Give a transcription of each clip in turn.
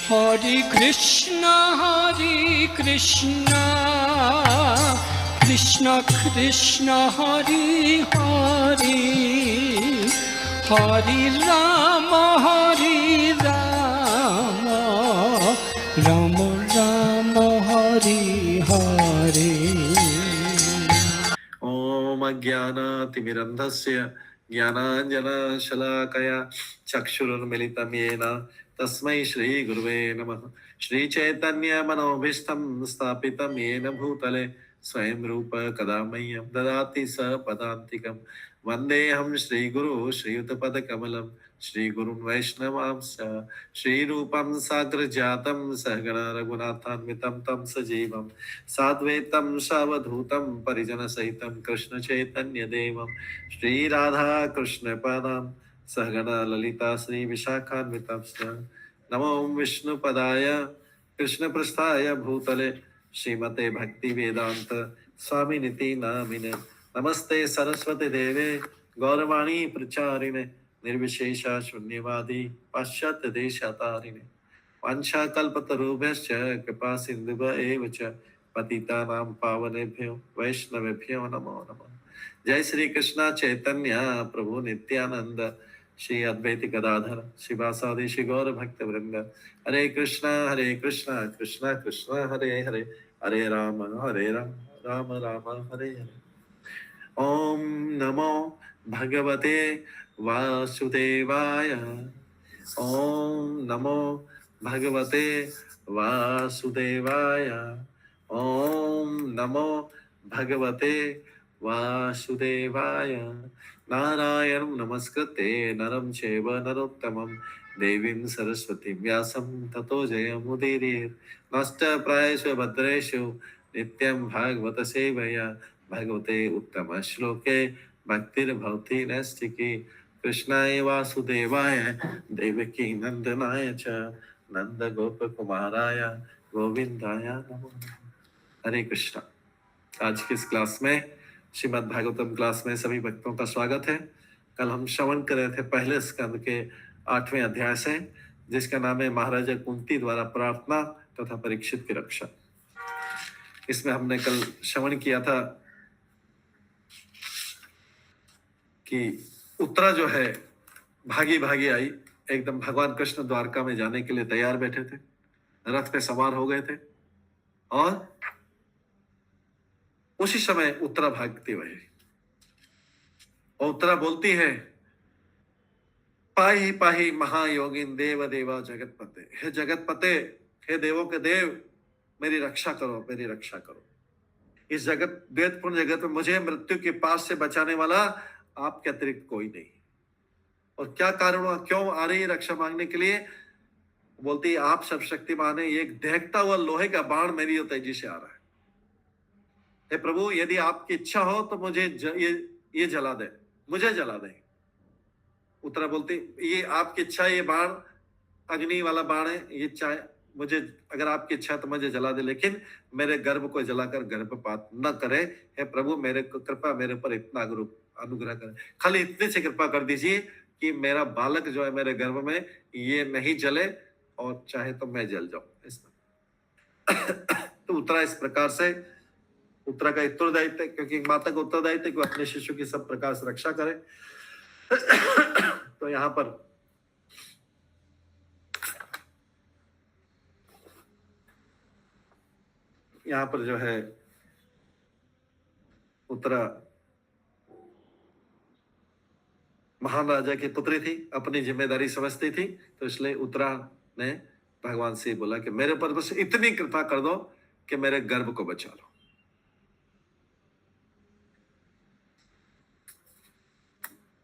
हरे कृष्णा कृष्ण कृष्ण हरे हरे, हरे राम राम राम हरे हरे। ओम अज्ञानतिमिरन्धस्य ज्ञानाञ्जनशलाकया चक्षुरुन्मिलितं येन तस्मै श्रीगुरुवे नमः। श्रीचैतन्यमनोभीष्टं स्थापितं येन भूतले स्वयं रूप कदा मह्यं ददाति स पदान्तिकं। वन्देऽहं श्रीगुरु श्रीयुतपदकमलं श्रीगुरुं वैष्णवांश्च श्रीरूपं साग्रजातं सहगण रघुनाथान्वितं तं सजीवं साद्वैतं सावधूतं परिजनसहितं कृष्णचैतन्यदेवं श्रीराधा कृष्णपादां सहगण ललिता श्रीविशाखान्वितांश्च। नमो विष्णुपदाय कृष्णपृष्ठाय भूतले श्रीमते भक्तिवेदान्त स्वामिनिति नामिने। नमस्ते सरस्वती देवे गौरवाणी प्रचारिणे निर्विशेषा शून्यवादी पाश्चात्य देशतारिणे। वाञ्छाकल्पतरुभ्यश्च कृपा सिन्धुभ एव च पतितानां पावनेभ्यो वैष्णवेभ्यो नमो नमः। जय श्री कृष्ण चैतन्य प्रभु नित्यानंद श्री अद्वैत गदाधर शिवासादि श्री गौर भक्त वृंद। हरे कृष्णा कृष्ण कृष्ण हरे हरे, हरे राम राम राम हरे हरे। ओम नमो भगवते वासुदेवाय, ओम नमो भगवते वासुदेवाय, ओम नमो भगवते वासुदेवाय। नारायणं नमस्कृते नरं चैव नरोत्तमं देवीं सरस्वतीं व्यासं ततो जयमुदीरयेत्। नष्टप्रायेषु भद्रेषु नित्यं भागवत सेवया भगवते उत्तम श्लोके भक्तिर्भवति नैष्टिकी। कृष्णाय वासुदेवाय देवकी नंदनाय च नंद गोप कुमाराय गोविंदाय नमो नमः। हरे कृष्णा। आज की इस क्लास में श्रीमद् भागवतम क्लास में सभी भक्तों का स्वागत है। कल हम श्रवण कर रहे थे पहले स्कंद के 8वें अध्याय से, जिसका नाम है महाराजा कुंती द्वारा प्रार्थना तथा परीक्षित की रक्षा। इसमें हमने कल श्रवण किया था कि उत्तरा जो है भागी भागी आई, एकदम भगवान कृष्ण द्वारका में जाने के लिए तैयार बैठे थे, रथ पे सवार हो गए थे और उसी समय उत्तरा भागती हुई और उत्तरा बोलती है, पाही पाही महायोगिन देव देवा जगतपते, हे जगतपते, हे देवों के देव, मेरी रक्षा करो, मेरी रक्षा करो। इस जगत द्वैतपूर्ण जगत में मुझे मृत्यु के पास से बचाने वाला आपके अतिरिक्त कोई नहीं। और क्या कारण हुआ, क्यों आ रही है रक्षा मांगने के लिए? बोलती है, आप सर्वशक्तिमान है, ये एक दहकता हुआ लोहे का बाण मेरी ओर तेजी से आ रहा है। हे प्रभु, यदि आपकी इच्छा हो तो मुझे ये जला दे, मुझे जला दे। उत्तरा बोलती, ये आपकी इच्छा, ये बाण अग्नि वाला बाण है, ये चाहे मुझे, अगर आपकी इच्छा तो मुझे जला दे, लेकिन मेरे गर्भ को जलाकर गर्भपात न करे। हे प्रभु, मेरे को कृपा, मेरे पर इतना अनुग्रह करें, खाली इतने से कृपा कर दीजिए कि मेरा बालक जो है मेरे गर्भ में ये नहीं जले, और चाहे तो मैं जल जाऊं इसमें। तो उत्तरा इस प्रकार से, उत्तरा का उत्तरदायित्व, क्योंकि माता का उत्तरदायित्व है कि अपने शिशु की सब प्रकार से रक्षा करे। तो यहाँ पर जो है उत्तरा महान राजा की पुत्री थी, अपनी जिम्मेदारी समझती थी, तो इसलिए उत्तरा ने भगवान से बोला कि मेरे पर बस इतनी कृपा कर दो कि मेरे गर्भ को बचा लो।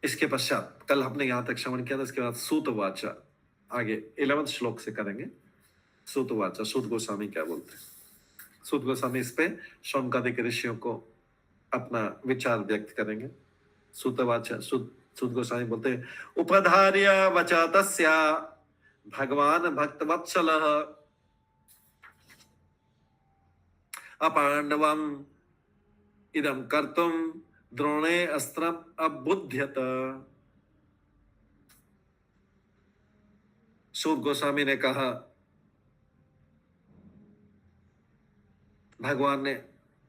इसके पश्चात कल हमने यहां तक श्रवण किया था, इसके बाद सूत वाचा आगे 11वें श्लोक से करेंगे। सूत वाचा, सूत गोस्वामी क्या बोलते हैं? सूत गोस्वामी इस पे शौनकादिक ऋषियों को अपना विचार व्यक्त करेंगे। सूत वाचा, सूत गोस्वामी बोलते हैं, उपधार्य वचा तस्या भगवान भक्त वत्सलः अपांडवम इदम कर्तुम द्रोणे अस्त्रम अबुध्यत। सूत गोस्वामी ने कहा भगवान ने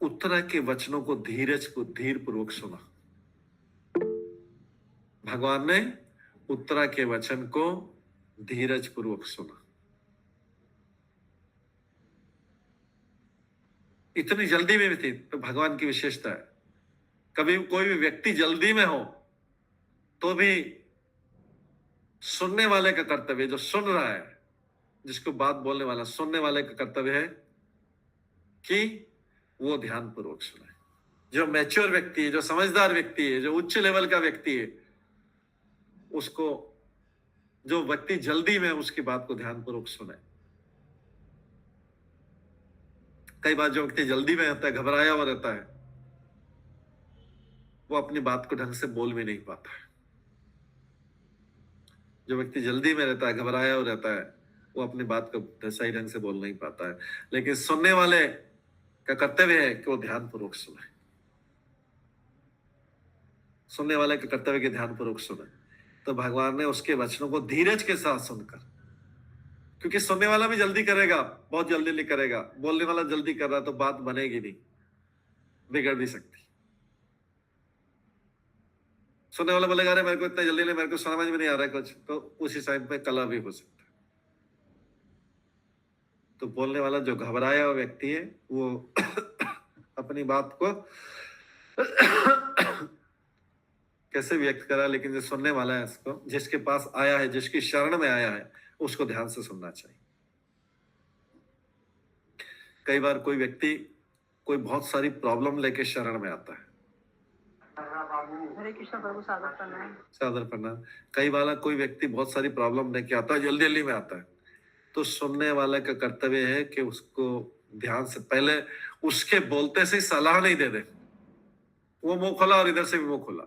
उत्तरा के वचनों को धीर पूर्वक सुना। भगवान ने उत्तरा के वचन को धीरज पूर्वक सुना। इतनी जल्दी में भी थी तो भगवान की विशेषता है। कभी कोई भी व्यक्ति जल्दी में हो तो भी सुनने वाले का कर्तव्य, जो सुन रहा है, जिसको बात बोलने वाला, सुनने वाले का कर्तव्य है कि वो ध्यान पूर्वक सुने। जो मैच्योर व्यक्ति है, जो समझदार व्यक्ति है, जो उच्च लेवल का व्यक्ति है, उसको, जो व्यक्ति जल्दी में उसकी बात को ध्यान पूर्वक सुने। कई बार जो व्यक्ति जल्दी में रहता है, घबराया हुआ रहता है, वो अपनी बात को ढंग से बोल भी नहीं पाता है। जो व्यक्ति जल्दी में रहता है, घबराया हुआ रहता है, वो अपनी बात को सही ढंग से बोल नहीं पाता है। लेकिन सुनने वाले का कर्तव्य है कि वो ध्यान पूर्वक सुने। सुनने वाले का कर्तव्य के ध्यान पूर्वक सुने। तो भगवान ने उसके वचनों को धीरज के साथ सुनकर, क्योंकि सुनने वाला भी जल्दी करेगा, बहुत जल्दी नहीं करेगा। बोलने वाला जल्दी कर रहा तो बात बनेगी नहीं, बिगड़ भी सकती। सुनने वाला बोलेगा अरे मेरे को इतना जल्दी नहीं, मेरे को समझ में नहीं आ रहा है कुछ, तो उसी टाइम पे कला भी हो सकता है। तो बोलने वाला जो घबराया हुआ व्यक्ति है, वो अपनी बात को कैसे व्यक्त करा, लेकिन जो सुनने वाला है, इसको, जिसके पास आया है, जिसकी शरण में आया है, उसको ध्यान से सुनना चाहिए। कई बार कोई व्यक्ति कोई बहुत सारी प्रॉब्लम लेके शरण में आता है। हरे कृष्ण प्रभु, सादर प्रणाम। सादर प्रणाम। कई बार कोई व्यक्ति बहुत सारी प्रॉब्लम लेके आता है, जल्दी जल्दी में आता है, तो सुनने वाले का कर्तव्य है कि उसको ध्यान से, पहले उसके बोलते से सलाह नहीं दे दे। वो मुंह खोला और इधर से भी मुंह खोला।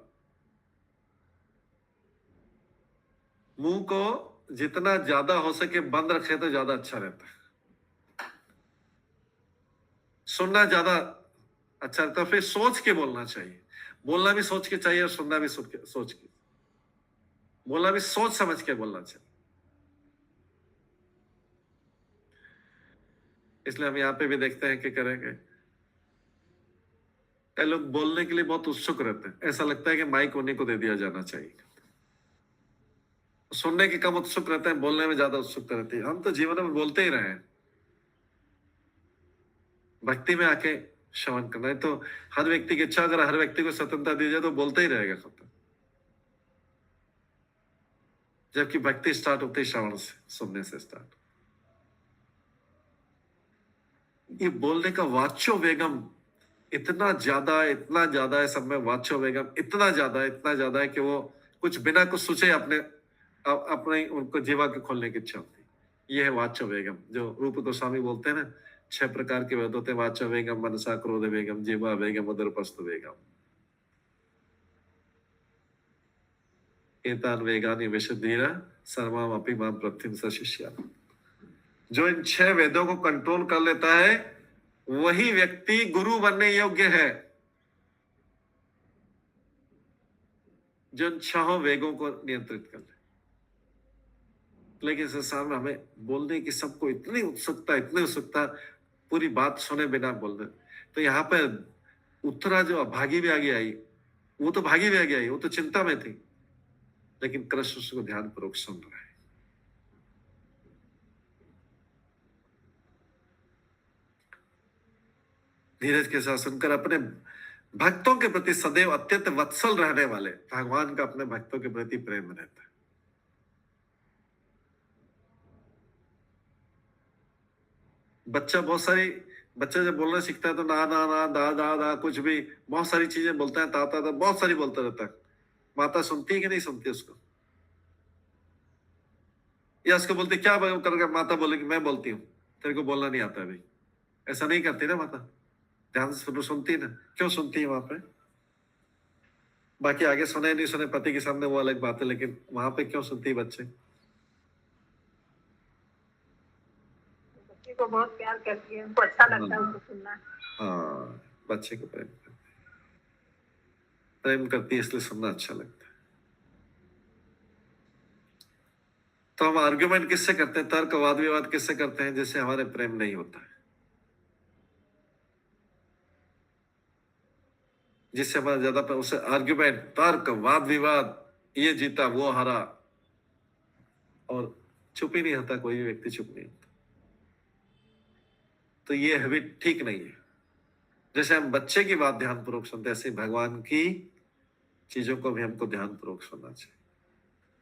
मुंह को जितना ज्यादा हो सके बंद रखे तो ज्यादा अच्छा रहता है। सुनना ज्यादा अच्छा रहता है। फिर सोच के बोलना चाहिए। बोलना भी सोच के चाहिए और सुनना भी सोच के। बोलना भी सोच समझ के बोलना चाहिए। इसलिए हम यहाँ पे भी देखते हैं कि करेंगे, कई लोग बोलने के लिए बहुत उत्सुक रहते हैं। ऐसा लगता है कि माइक उन्हीं को दे दिया जाना चाहिए। सुनने के कम उत्सुक रहते हैं, बोलने में ज्यादा उत्सुकता रहती है। हम तो जीवन में बोलते ही रहे हैं। भक्ति में आके श्रवण करना है। तो हर व्यक्ति की इच्छा, अगर हर व्यक्ति को स्वतंत्रता दी जाए तो बोलते ही रहेगा खत्म। जबकि भक्ति स्टार्ट होती है श्रवण से, सुनने से स्टार्ट। ये बोलने का वाच्यो वेगम इतना ज्यादा है, सब में वाच्यो वेगम इतना ज्यादा है कि वो कुछ बिना कुछ सोचे अपने उनको जीवा के खोलने की इच्छा होती है। ये है वाच्य वेगम, जो रूप गोस्वामी बोलते हैं ना, 6 प्रकार के वेद होते हैं। वाच्य वेगम, मनसा क्रोध वेगम, जीवा वेगम, उदरपस्तु वेगम। एतान वेगानि विशुद्धीरा सर्वम अपि मां प्रत्यं सशिष्या। जो इन 6 वेदों को कंट्रोल कर लेता है, वही व्यक्ति गुरु बनने योग्य है। जो इन 6 वेगों को नियंत्रित कर ले। लेकिन संसार में हमें बोलने की सबको इतनी उत्सुकता, पूरी बात सुने बिना बोलने। तो यहाँ पर उत्तरा जो भागी भी आगे आई, वो तो भागी भी आगे आई, वो तो चिंता में थी, लेकिन कृष्ण उसको ध्यान पूर्वक सुन रहा है। धीरज के साथ सुनकर अपने भक्तों के प्रति सदैव अत्यंत वत्सल रहने वाले भगवान का अपने भक्तों के प्रति प्रेम रहता है। बच्चा जब बोलना सीखता है तो ना ना ना, दा दा दा, कुछ भी बहुत सारी चीजें बोलता है, ताता ता, बहुत सारी बोलता रहता है। माता सुनती है कि नहीं सुनती उसको? या उसको बोलते क्या करोगे? माता बोलेगी मैं बोलती हूँ, तेरे को बोलना नहीं आता अभी। ऐसा नहीं करती ना माता, ध्यान से सुनती है ना। क्यों सुनती है वहां पे? बाकी आगे सुने नहीं सुने पति के सामने वो अलग बात है, लेकिन वहां पे क्यों सुनती है बच्चे? बच्चे को बहुत प्यार करती है, उनको अच्छा लगता है उनको सुनना। हाँ, बच्चे को प्रेम करती है, इसलिए सुनना अच्छा लगता है। तो हम आर्ग्यूमेंट किससे करते हैं, तर्क वाद विवाद किससे करते हैं? जिससे हमारे प्रेम नहीं होता है। जिससे हमारा ज्यादा उससे आर्ग्यूमेंट, तर्क, वाद विवाद, ये जीता वो हारा, और चुप ही नहीं होता, कोई भी व्यक्ति चुप नहीं होता। तो ये हैबिट ठीक नहीं है। जैसे हम बच्चे की बात ध्यान पूर्वक सुनते हैं, ऐसे भगवान की चीजों को भी हमको ध्यान पूर्वक सुनना चाहिए।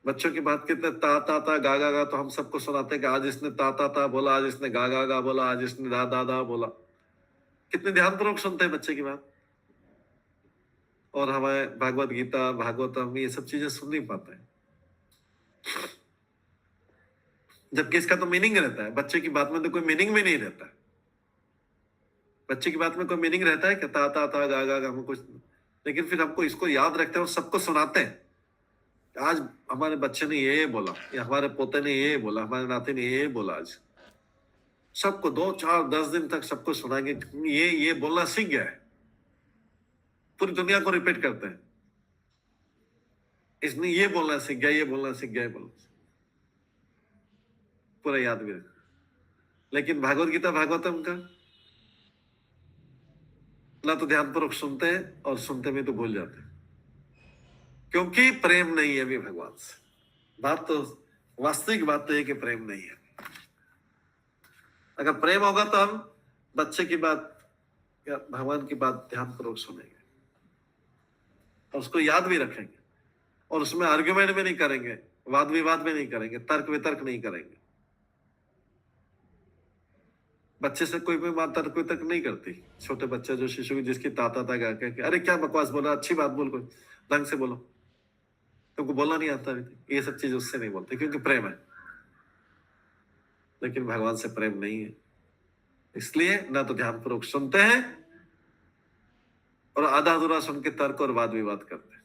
बच्चों की बात कितने ता ता ता गा गा गा, तो हम सबको सुनाते हैं कि आज इसने ता ता ता बोला, आज इसने गा गा गा बोला, आज इसने दा दा दा बोला। कितने ध्यान पूर्वक सुनते हैं बच्चे की बात। और हमें भागवत गीता, भागवतम, ये सब चीजें सुन नहीं पाते हैं, जबकि इसका तो मीनिंग रहता है। बच्चे की बात में तो कोई मीनिंग भी नहीं रहता है। बच्चे की बात में कोई मीनिंग रहता है कि ता ता ता गा गा गा, हम कुछ, लेकिन फिर हमको इसको याद रखते हैं और सबको सुनाते हैं। आज हमारे बच्चे ने ये बोला, या हमारे पोते ने ये बोला, हमारे नाते ने ये बोला। आज सबको 2, 4, 10 दिन तक सबको सुनाएंगे, ये बोलना सीख गया है। पूरी दुनिया को रिपीट करते हैं, इसने ये बोलना सीख गया, ये बोलना सीख गया, बोलना पूरा याद भी रखा। लेकिन भागवत गीता, भागवतम का ना तो ध्यान पूर्वक सुनते हैं, और सुनते में तो भूल जाते हैं, क्योंकि प्रेम नहीं है अभी भगवान से। बात तो, वास्तविक बात तो है कि प्रेम नहीं है। अगर प्रेम होगा तो हम बच्चे की बात या भगवान की बात ध्यान पूर्वक सुनेंगे, और उसको याद भी रखेंगे, और उसमें आर्ग्यूमेंट भी नहीं करेंगे, वाद विवाद भी नहीं करेंगे, तर्क वितर्क नहीं करेंगे। बच्चे से कोई भी माँ तर्क वितर्क नहीं करती। छोटे बच्चे जो शिशु, जिसकी ताता ता गा के, अरे क्या बकवास बोला, अच्छी बात बोल, कोई ढंग से बोलो, तुमको बोलना नहीं आता, ये सब चीज उससे नहीं बोलते, क्योंकि प्रेम है। लेकिन भगवान से प्रेम नहीं है, इसलिए ना तो ध्यान पूर्वक सुनते हैं, और आधा अधूरा सुन के तर्क और वाद विवाद करते हैं।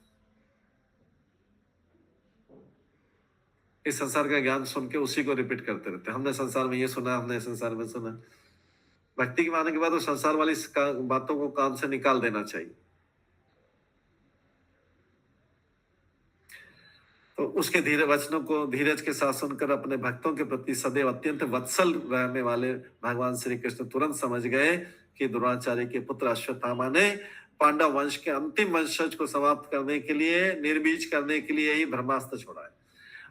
इस संसार का ज्ञान सुन के उसी को रिपीट करते रहते हैं। हमने संसार में ये सुना, हमने संसार में सुना। भक्ति के आने के बाद वो संसार वाली बातों को कान से निकाल देना चाहिए। तो उसके धीरे वचनों को धीरज के साथ सुनकर अपने भक्तों के प्रति सदैव अत्यंत वत्सल रहने वाले भगवान श्री कृष्ण तुरंत समझ गए कि द्रोणाचार्य के पुत्र अश्वत्थामा ने पांडव वंश के अंतिम वंशज को समाप्त करने के लिए, निर्बीज करने के लिए ही ब्रह्मास्त्र छोड़ा है।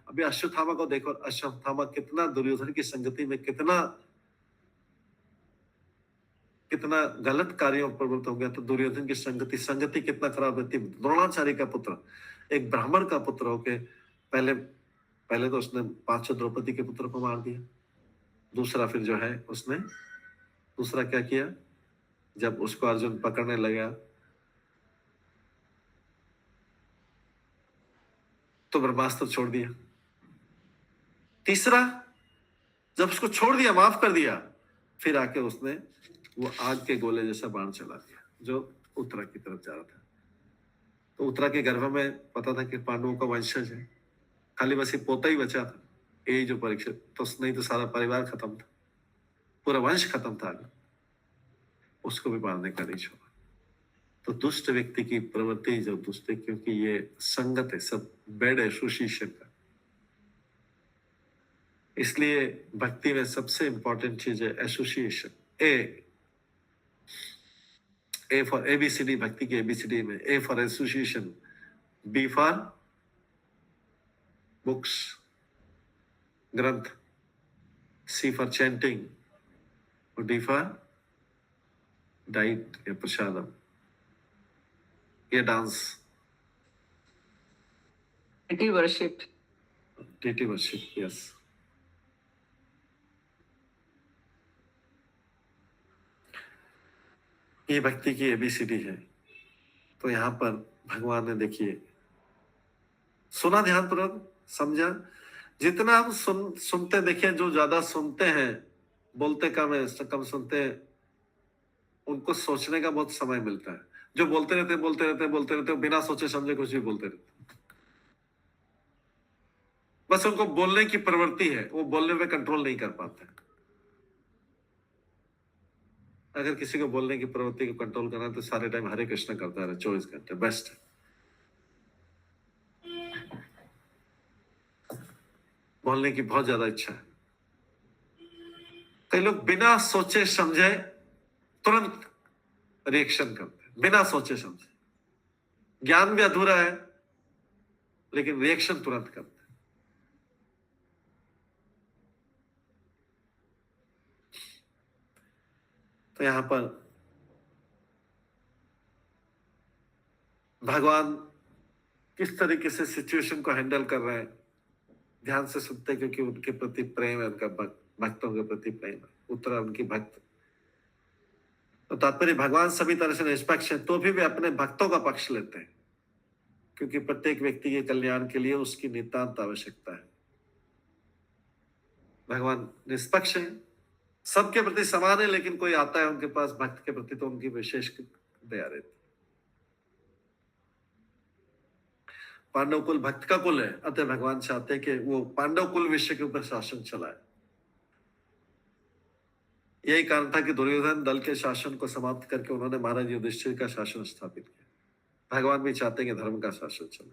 अभी अश्वत्थामा को देखो, अश्वत्थामा कितना दुर्योधन की संगति में कितना गलत कार्यों पर प्रवृत्त हो गया। तो दुर्योधन की संगति कितना खराब रहती। द्रोणाचार्य का पुत्र, एक ब्राह्मण का पुत्र होके पहले तो उसने 500 द्रौपदी के पुत्र को मार दिया। दूसरा फिर जो है उसने दूसरा क्या किया, जब उसको अर्जुन पकड़ने लगा तो ब्रह्मास्त्र छोड़ दिया। तीसरा, जब उसको छोड़ दिया, माफ कर दिया, फिर आके उसने वो आग के गोले जैसा बाण चला दिया जो उत्तरा की तरफ जा रहा था। तो उत्तरा के गर्भ में पता था कि पांडवों का वंशज है, खाली बस ये पोता ही बचा था, यही जो परीक्षित, तो नहीं तो सारा परिवार खत्म था, पूरा वंश खत्म था, उसको भी मारने का नहीं छोड़ा। तो दुष्ट व्यक्ति की प्रवृत्ति जो दुष्ट है, क्योंकि ये संगत है, सब बैड एसोसिएशन का। इसलिए भक्ति में सबसे इंपॉर्टेंट चीज है एसोसिएशन। ए फॉर एबीसीडी, भक्ति की एबीसीडी में A for association, B for books, ग्रंथ, सी फॉर चैंटिंग, और डी फॉर डाइट या प्रसादम, ये dance, deity worship. deity worship, yes. ये भक्ति की एबीसीडी है। तो यहाँ पर भगवान ने देखिए सुना, ध्यान पूर्वक समझा। जितना हम सुनते, देखिए जो ज्यादा सुनते हैं, बोलते कम है, कम सुनते हैं, उनको सोचने का बहुत समय मिलता है। जो बोलते रहते बिना सोचे समझे कुछ भी बोलते रहते, बस उनको बोलने की प्रवृत्ति है, वो बोलने पे कंट्रोल नहीं कर पाते। अगर किसी को बोलने की प्रवृत्ति को कंट्रोल करना है तो सारे टाइम हरे कृष्ण करता रहे 24 घंटे, बेस्ट है। बोलने की बहुत ज्यादा इच्छा है। कई लोग बिना सोचे समझे तुरंत रिएक्शन करते हैं, बिना सोचे समझे। ज्ञान भी अधूरा है, लेकिन रिएक्शन तुरंत करते हैं। तो यहां पर भगवान किस तरीके से सिचुएशन को हैंडल कर रहे हैं, ध्यान से सुनते हैं, क्योंकि उनके प्रति प्रेम है, उनका भक्तों के प्रति प्रेम है। उत्तरा उनकी भक्त। तो तात्पर्य भगवान सभी तरह से निष्पक्ष है, तो भी वे अपने भक्तों का पक्ष लेते हैं, क्योंकि प्रत्येक व्यक्ति के कल्याण के लिए उसकी नितांत आवश्यकता है। भगवान निष्पक्ष है, सबके प्रति समान है, लेकिन कोई आता है उनके पास भक्त के प्रति तो उनकी विशेष दया रहती है। पांडव कुल भक्त का कुल है, अतः भगवान चाहते हैं कि वो पांडव कुल विश्व के ऊपर शासन चलाए। यही कारण था कि दुर्योधन दल के शासन को समाप्त करके उन्होंने महाराज युधिष्ठिर का शासन स्थापित किया। भगवान भी चाहते हैं कि धर्म का शासन चले,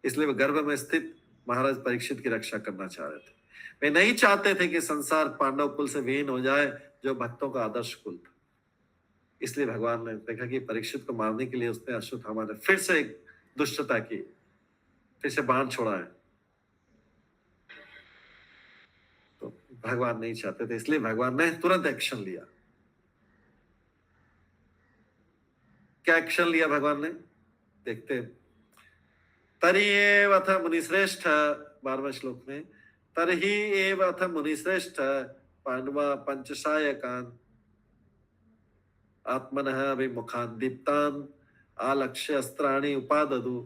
इसलिए वे गर्भ में स्थित महाराज परीक्षित की रक्षा करना चाह रहे थे। वे नहीं चाहते थे कि संसार पांडव कुल से विहीन हो जाए, जो भक्तों का आदर्श कुल था। इसलिए भगवान ने देखा कि परीक्षित को मारने के लिए उसने अश्वत्थामा ने फिर से एक दुष्टता की, फिर से बाण छोड़ा है। तो भगवान नहीं चाहते थे, इसलिए भगवान ने तुरंत एक्शन लिया। क्या एक्शन लिया भगवान ने, देखते हैं। तरी एव अथ मुनिश्रेष्ठ, 12वें श्लोक में, तरहि एव अथ मुनिश्रेष्ठ पांडवा पंचसायकान आत्मनः अभिमुखान दीप्तान आलक्ष्य अस्त्राणि उपाददु।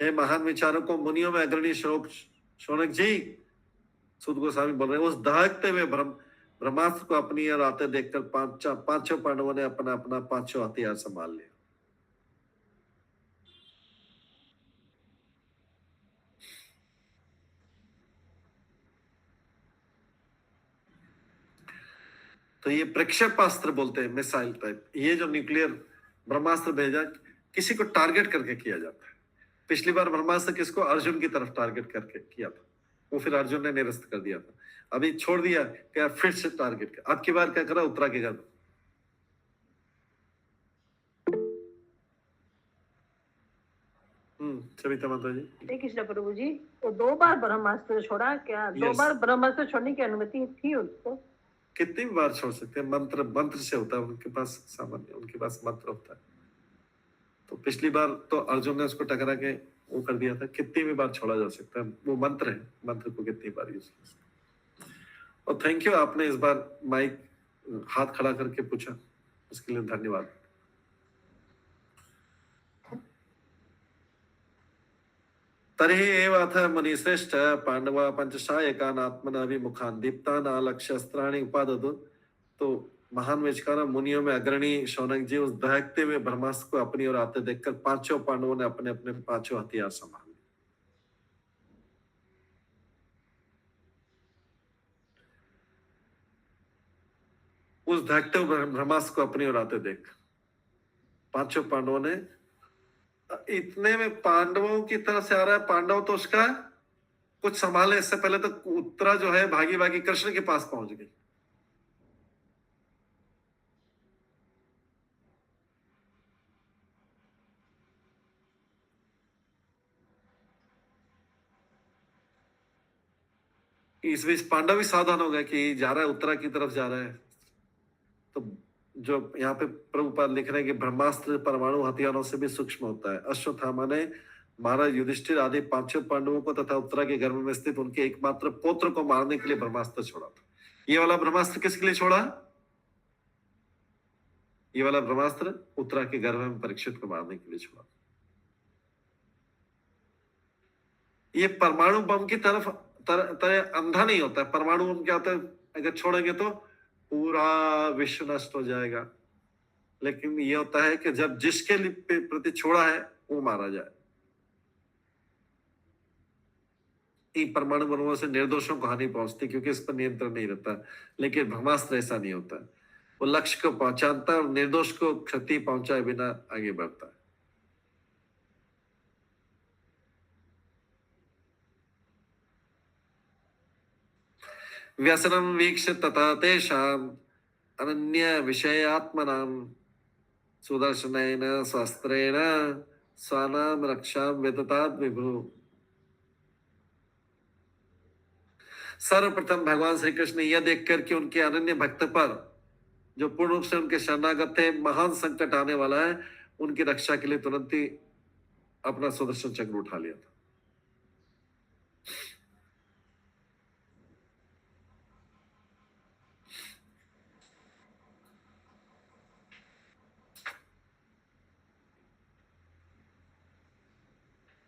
हे महान विचारकों, मुनियों में अग्रणी शौनक जी, सूत गोस्वामी बोल रहे हैं, उस दहकते हुए ब्रह्मास्त्र को अपनी ओर आते देखकर पांचों पांडवों ने अपना अपना पांचों हथियार संभाल लिया। तो ये प्रक्षेपास्त्र बोलते हैं, मिसाइल टाइप। ये जो न्यूक्लियर ब्रह्मास्त्र भेजा, किसी को टारगेट करके किया जाता है। पिछली बार ब्रह्मास्त्र किसको, अर्जुन की तरफ टारगेट करके किया था, वो फिर अर्जुन ने निरस्त कर दिया था। अभी छोड़ दिया, क्या फिर से टारगेट कर। अब की बार क्या करा, उत्तरा के गर्भ। सविता माता जी। श्री कृष्ण प्रभु जी, वो 2 बार ब्रह्मास्त्र छोड़ा क्या? 2 बार ब्रह्मास्त्र छोड़ने की अनुमति थी उसको? कितनी बार छोड़ सकते हैं, मंत्र से होता है, उनके पास सामान्य, उनके पास मंत्र होता है। तो पिछली बार तो अर्जुन ने उसको टकरा के वो कर दिया था, कितनी भी बार छोड़ा जा सकता है, वो मंत्र है, मंत्र को कितनी बार यूज कर सकते। और थैंक यू, आपने इस बार माइक हाथ खड़ा करके पूछा, उसके लिए धन्यवाद। तर्हि एव अथ मुनिश्रेष्ठ पांडवा पंचसायकान आत्मना विमुखान दीप्तान आलक्ष्य अस्त्राणि उपाददु। तो महान विचारक मुनियों में अग्रणी शौनक जी, उस दहकते हुए ब्रह्मास्त्र को अपनी ओर आते देखकर पांचों पांडवों ने अपने अपने पांचों हथियार संभाले। उस दहकते हुए ब्रह्मास्त्र को अपनी ओर आते देख पांचों पांडवों ने, इतने में पांडवों की तरफ से आ रहा है, पांडव तो उसका कुछ संभाले। इससे पहले तो उत्तरा जो है भागी भागी कृष्ण के पास पहुंच गई। इस बीच पांडव भी सावधान हो गए कि जा रहा है, उत्तरा की तरफ जा रहा है। तो जो यहाँ पे प्रभुपाद लिख रहे हैं कि ब्रह्मास्त्र परमाणु हथियारों से भी सूक्ष्म होता है। अश्वत्थामा ने महाराज युधिष्ठिर आदि पांचों पांडवों को तथा उत्तरा के गर्भ में स्थित उनके एकमात्र पुत्र को मारने के लिए ब्रह्मास्त्र छोड़ा था। ये वाला ब्रह्मास्त्र किसके लिए छोड़ा? ये वाला ब्रह्मास्त्र उत्तरा के गर्भ में परीक्षित को मारने के लिए छोड़ा। ये परमाणु बम की तरफ तरह अंधा नहीं होता है। परमाणु बम क्या होता है, अगर छोड़ेंगे तो पूरा विश्व नष्ट हो जाएगा। लेकिन ये होता है कि जब जिसके प्रति छोड़ा है वो मारा जाए। इन परमाणु बमों से निर्दोषों को हानि पहुंचती, क्योंकि इस पर नियंत्रण नहीं रहता। लेकिन ब्रह्मास्त्र ऐसा नहीं होता, वो लक्ष्य को पहुंचाता है और निर्दोष को क्षति पहुंचाए बिना आगे बढ़ता है। व्यसनम वीक्ष तथा तेषाम अनन्य विषयात्मनाम सुदर्शनेन शस्त्रेण स्वानाम रक्षां विदधात विभु। सर्वप्रथम भगवान श्री कृष्ण ने यह देखकर कि उनके अनन्य भक्त पर, जो पूर्ण रूप से उनके शरणागत थे, महान संकट आने वाला है, उनकी रक्षा के लिए तुरंत ही अपना सुदर्शन चक्र उठा लिया था।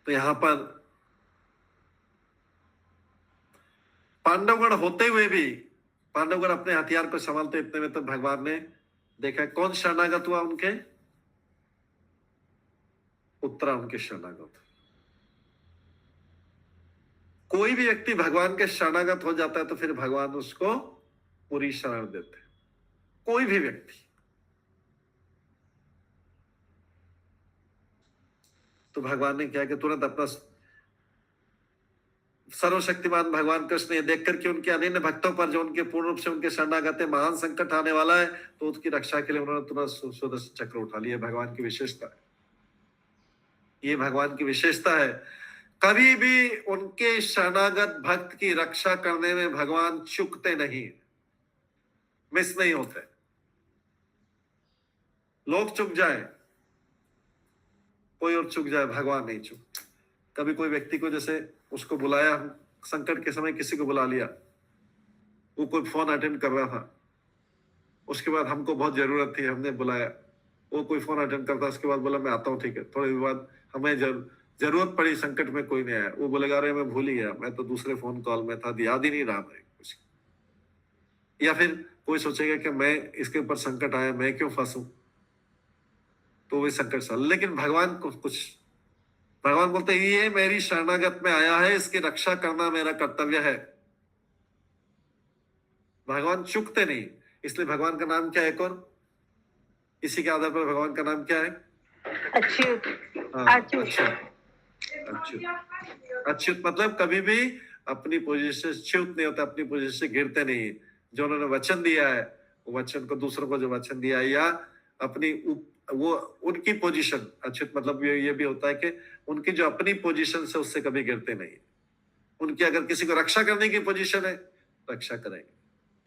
तो यहां पर पांडवगण होते हुए भी, पांडवगण अपने हथियार को संभालते, इतने में तो भगवान ने देखा कौन शरणागत हुआ उनके, उत्तरा उनके शरणागत। कोई भी व्यक्ति भगवान के शरणागत हो जाता है तो फिर भगवान उसको पूरी शरण देते हैं, कोई भी व्यक्ति। तो भगवान ने क्या कि तुरंत अपना सर्वशक्तिमान भगवान कृष्ण ये देखकर कि उनके अनन्य भक्तों पर, जो उनके पूर्ण रूप से उनके शरणागत है, महान संकट आने वाला है, तो उसकी रक्षा के लिए उन्होंने तुरंत सुदर्शन चक्र उठा लिया। भगवान की विशेषता है, ये भगवान की विशेषता है। कभी भी उनके शरणागत भक्त की रक्षा करने में भगवान चूकते नहीं, मिस नहीं होते। लोग चूक जाए, कोई और चूक जाए, भगवान नहीं चूक। कभी कोई व्यक्ति को, जैसे उसको बुलाया, संकट के समय किसी को बुला लिया, वो कोई फोन अटेंड कर रहा था, उसके बाद हमको बहुत जरूरत थी, हमने बुलाया, वो कोई फोन अटेंड करता, उसके बाद बोला मैं आता हूँ, ठीक है। थोड़ी देर बाद हमें जरूरत पड़ी, संकट में कोई नहीं आया, वो बोलेगा अरे मैं भूल ही गया, मैं तो दूसरे फोन कॉल में था, याद ही नहीं रहा मैं कुछ। या फिर कोई सोचेगा कि मैं, इसके ऊपर संकट आया, मैं क्यों फंसूं, तो वही संकट सा। लेकिन भगवान को कुछ, भगवान बोलते ये मेरी शरणागत में आया है, इसकी रक्षा करना मेरा कर्तव्य है। भगवान चूकते नहीं, इसलिए भगवान का नाम क्या है? एक और इसी के आधार पर भगवान का नाम क्या है? अच्युत। अच्युत मतलब कभी भी अपनी पोजीशन से च्युत नहीं होता, अपनी पोजीशन से गिरते नहीं। जो उन्होंने वचन दिया है, वो वचन को, दूसरों को जो वचन दिया है, या अपनी वो उनकी पोजीशन, अच्युत मतलब ये भी होता है कि उनकी जो अपनी पोजीशन से, उससे कभी गिरते नहीं। उनकी अगर किसी को रक्षा करने की पोजीशन है, रक्षा करेंगे।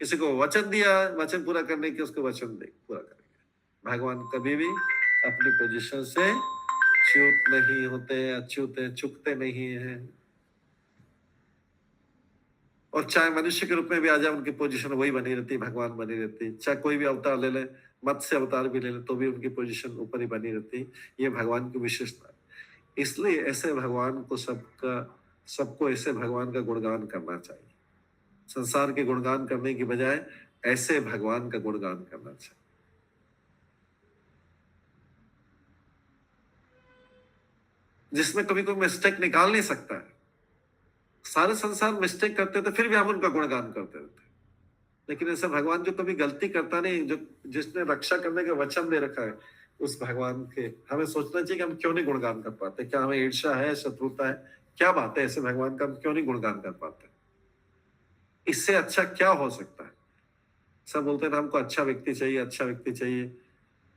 किसी को वचन दिया, वचन पूरा करने की, उसको वचन दे पूरा करेंगे। भगवान कभी भी अपनी पोजीशन से च्युत नहीं होते, अच्युत है, चुकते नहीं है। और चाहे मनुष्य के रूप में भी आ जाए, उनकी पोजीशन वही बनी रहती, भगवान बनी रहती। चाहे कोई भी अवतार ले ले, मत्स्य अवतार भी ले ले, तो भी उनकी पोजीशन ऊपर ही बनी रहती। ये भगवान की विशेषता है। इसलिए ऐसे भगवान को सबको ऐसे भगवान का गुणगान करना चाहिए। संसार के गुणगान करने की बजाय ऐसे भगवान का गुणगान करना चाहिए। जिसमें कभी कोई मिस्टेक निकाल नहीं सकता है। सारे संसार मिस्टेक करते थे, फिर भी हम उनका गुणगान करते रहते। लेकिन ऐसा भगवान जो कभी गलती करता नहीं, जो जिसने रक्षा करने का वचन दे रखा है, उस भगवान के हमें सोचना चाहिए कि हम क्यों नहीं गुणगान कर पाते। क्या हमें ईर्ष्या है, शत्रुता है, क्या बात है? ऐसे भगवान का हम क्यों नहीं गुणगान कर पाते? इससे अच्छा क्या हो सकता है? सब बोलते हैं ना, हमको अच्छा व्यक्ति चाहिए, अच्छा व्यक्ति चाहिए,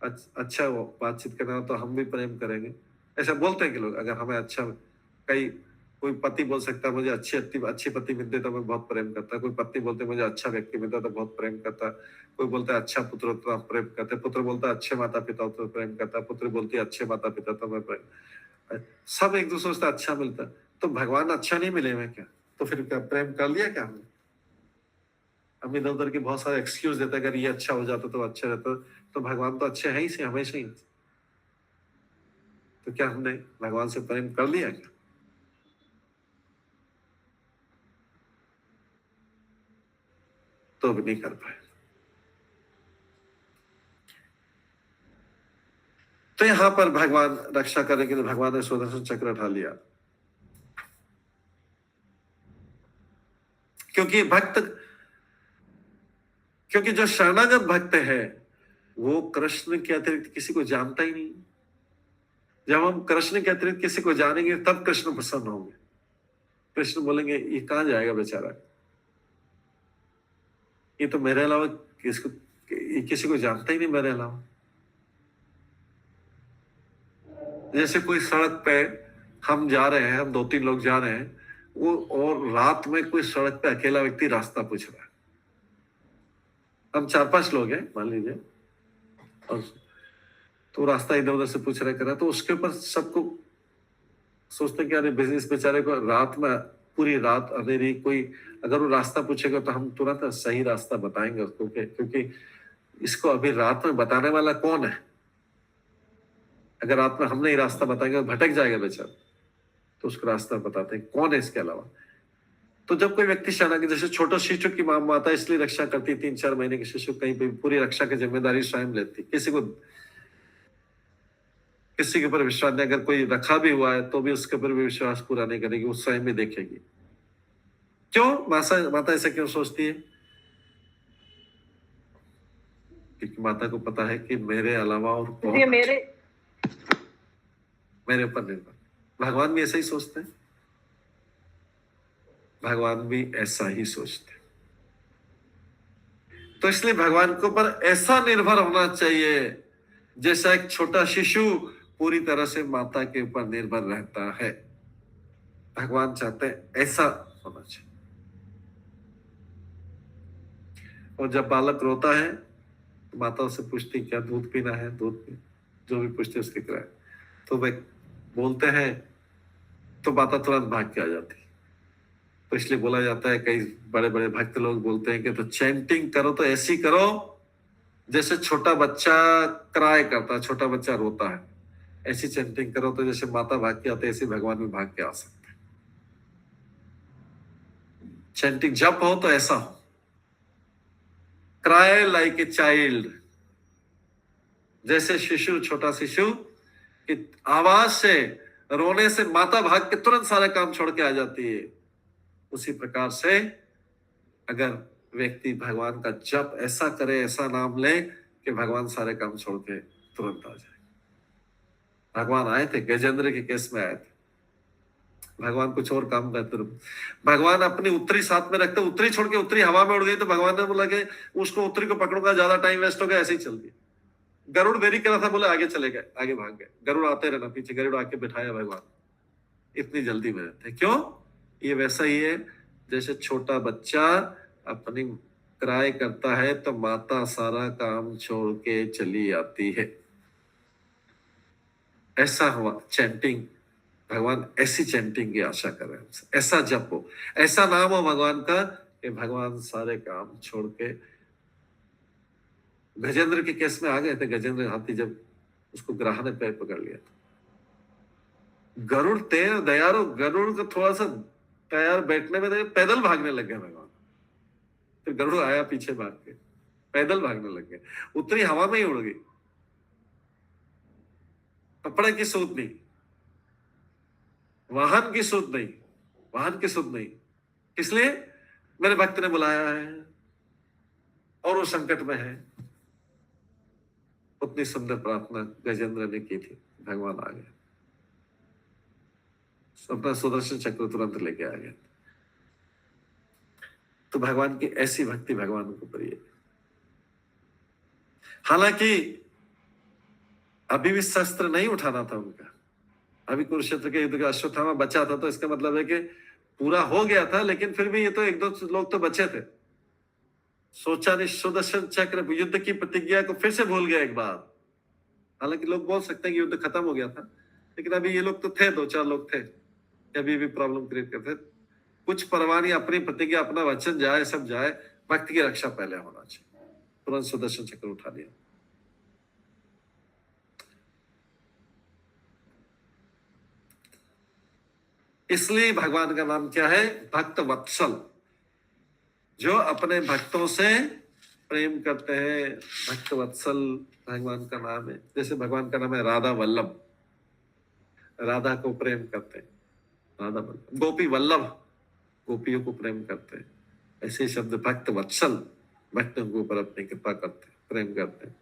अच्छा बातचीत करना तो हम भी प्रेम करेंगे। ऐसा बोलते हैं कि लोग, अगर हमें अच्छा, कोई पति बोल सकता है मुझे अच्छी पति मिलते तो मैं बहुत प्रेम करता। कोई पत्नी बोलते मुझे अच्छा व्यक्ति मिलता तो बहुत प्रेम करता। कोई बोलता है अच्छा पुत्र हो तो प्रेम करते। पुत्र बोलता है अच्छे माता पिता हो तो प्रेम करता। पुत्र बोलती है अच्छे माता पिता तो मैं प्रेम। सब एक दूसरे से अच्छा मिलता। तो भगवान अच्छा नहीं मिले मैं क्या? तो फिर क्या प्रेम कर लिया क्या हमने? हम इधर उधर के बहुत सारे एक्सक्यूज देते, अगर ये अच्छा हो जाता तो अच्छा रहता। तो भगवान तो अच्छे हैं ही से, हमेशा ही। तो क्या हमने भगवान से प्रेम कर लिया क्या? तो भी नहीं कर पाए। तो यहां पर भगवान रक्षा करने के लिए भगवान ने सुदर्शन चक्र उठा लिया। क्योंकि जो शरणागत भक्त है, वो कृष्ण के अतिरिक्त किसी को जानता ही नहीं। जब हम कृष्ण के अतिरिक्त किसी को जानेंगे, तब कृष्ण प्रसन्न होंगे। कृष्ण बोलेंगे ये कहां जाएगा बेचारा, ये तो मेरे अलावा किसी को जानता ही नहीं, मेरे अलावा। जैसे कोई सड़क पे हम जा रहे हैं, हम 2-3 लोग जा रहे हैं, वो और रात में कोई सड़क पे अकेला व्यक्ति रास्ता पूछ रहा है। हम 4-5 लोग हैं मान लीजिए, और तो रास्ता इधर उधर से पूछ रहा कर रहा, तो उसके ऊपर सबको सोचते हैं कि अरे बिजनेस बेचारे को रात में, पूरी रात अंधेरी, कोई अगर वो रास्ता पूछेगा तो हम तुरंत सही रास्ता बताएंगे उसको, क्योंकि इसको अभी रात में बताने वाला कौन है। अगर रात में हम नहीं रास्ता बताएंगे तो भटक जाएगा बेचारा, तो उसको रास्ता बताते हैं कौन है इसके अलावा। तो जब कोई व्यक्ति शरणागत, जैसे छोटे शिशु की माता इसलिए रक्षा करती, 3-4 महीने के शिशु कहीं पे पूरी रक्षा की जिम्मेदारी स्वयं लेती, किसी के ऊपर विश्वास नहीं, अगर कोई रखा भी हुआ है तो भी उसके ऊपर भी विश्वास पूरा नहीं करेगी, वो स्वयं भी देखेगी। क्यों माता ऐसा क्यों सोचती है? क्योंकि माता को पता है कि मेरे अलावा और कौन ये मेरे ऊपर निर्भर। भगवान भी ऐसा ही सोचते हैं, भगवान भी ऐसा ही सोचते हैं। तो इसलिए भगवान के ऊपर ऐसा निर्भर होना चाहिए जैसा एक छोटा शिशु पूरी तरह से माता के ऊपर निर्भर रहता है। भगवान चाहते हैं ऐसा होना चाहिए। और जब बालक रोता है तो माता उससे पूछती क्या दूध पीना है, दूध पी, जो भी पूछते उसके कराए, तो वे बोलते हैं तो माता तुरंत भाग के आ जाती। तो इसलिए बोला जाता है, कई बड़े बड़े भक्त लोग बोलते हैं कि तो चैंटिंग करो तो ऐसी करो जैसे छोटा बच्चा क्राई करता है, छोटा बच्चा रोता है, ऐसी चैंटिंग करो तो जैसे माता भाग के आते ऐसे भगवान भी भाग के आ सकते हैं। चैंटिंग जप हो तो ऐसा हो, क्राई लाइक ए चाइल्ड, जैसे शिशु, छोटा शिशु की आवाज से, रोने से माता भाग के तुरंत सारे काम छोड़ के आ जाती है। उसी प्रकार से अगर व्यक्ति भगवान का जप ऐसा करे, ऐसा नाम ले कि भगवान सारे काम छोड़ के तुरंत आ जाए। भगवान आए थे, गजेंद्र के केस में आए थे, भगवान कुछ और काम करते रहे, भगवान अपनी उत्तरी साथ में रखते, उत्तरी छोड़ के उत्तरी हवा में उड़ गई तो भगवान ने बोला कि उसको उत्तरी को पकड़ूंगा, ज्यादा टाइम वेस्ट हो गया, ऐसे ही चल दिया। गरुड़ देरी कर रहा था, बोले आगे चले गए, आगे भाग गए, गरुड़ आते रहना पीछे, गरुड़ आके बिठाया भगवान, इतनी जल्दी में रहते। क्यों? ये वैसा ही है जैसे छोटा बच्चा अपनी क्राई करता है तो माता सारा काम छोड़ के चली आती है। ऐसा हुआ चैंटिंग, भगवान ऐसी चैंटिंग की आशा कर रहे हैं हमसे, ऐसा जप हो, ऐसा नाम हो भगवान का कि भगवान सारे काम छोड़ के। गजेंद्र के केस में आ गए थे, गजेंद्र हाथी जब उसको ग्राह ने पैर पकड़ लिया था, गरुड़ तेज दयालु, गरुड़ को थोड़ा सा तैयार बैठने में पैदल भागने लग गए भगवान, फिर गरुड़ आया पीछे भाग के, पैदल भागने लग गए, उत्तरी हवा में ही उड़ गई, कपड़े की सूत नहीं, वाहन की सूत नहीं, वाहन की सूत नहीं, इसलिए मेरे भक्त ने बुलाया है और वो संकट में है। उतनी सुंदर प्रार्थना गजेंद्र ने की थी, भगवान आ गए, अपना सुदर्शन चक्र तुरंत लेके आ गया। तो भगवान की ऐसी भक्ति भगवान को प्रिय है। हालांकि अभी भी शस्त्र नहीं उठाना था उनका, अभी कुरुक्षेत्र के युद्ध का अश्वत्थामा बचा था, तो इसका मतलब है कि पूरा हो गया था, लेकिन फिर भी ये तो 1-2 लोग तो बचे थे। सोचा नहीं, सुदर्शन चक्र युद्ध की प्रतिज्ञा को फिर से भूल गया एक बार। हालांकि लोग बोल सकते हैं कि युद्ध खत्म हो गया था, लेकिन अभी ये लोग तो थे, 2-4 लोग थे, अभी भी प्रॉब्लम क्रिएट करते। कुछ परवाह नहीं, अपनी प्रतिज्ञा, अपना वचन जाए, सब जाए, भक्त की रक्षा पहले होना चाहिए। तुरंत सुदर्शन चक्र उठा लिया। इसलिए भगवान का नाम क्या है? भक्त वत्सल, जो अपने भक्तों से प्रेम करते हैं, भक्त वत्सल भगवान का नाम है। जैसे भगवान का नाम है राधा वल्लभ, राधा को प्रेम करते हैं, राधा वल्लभ, गोपी वल्लभ, गोपियों को प्रेम करते हैं। ऐसे शब्द भक्त वत्सल, भक्तों के ऊपर अपनी कृपा करते हैं, प्रेम करते हैं।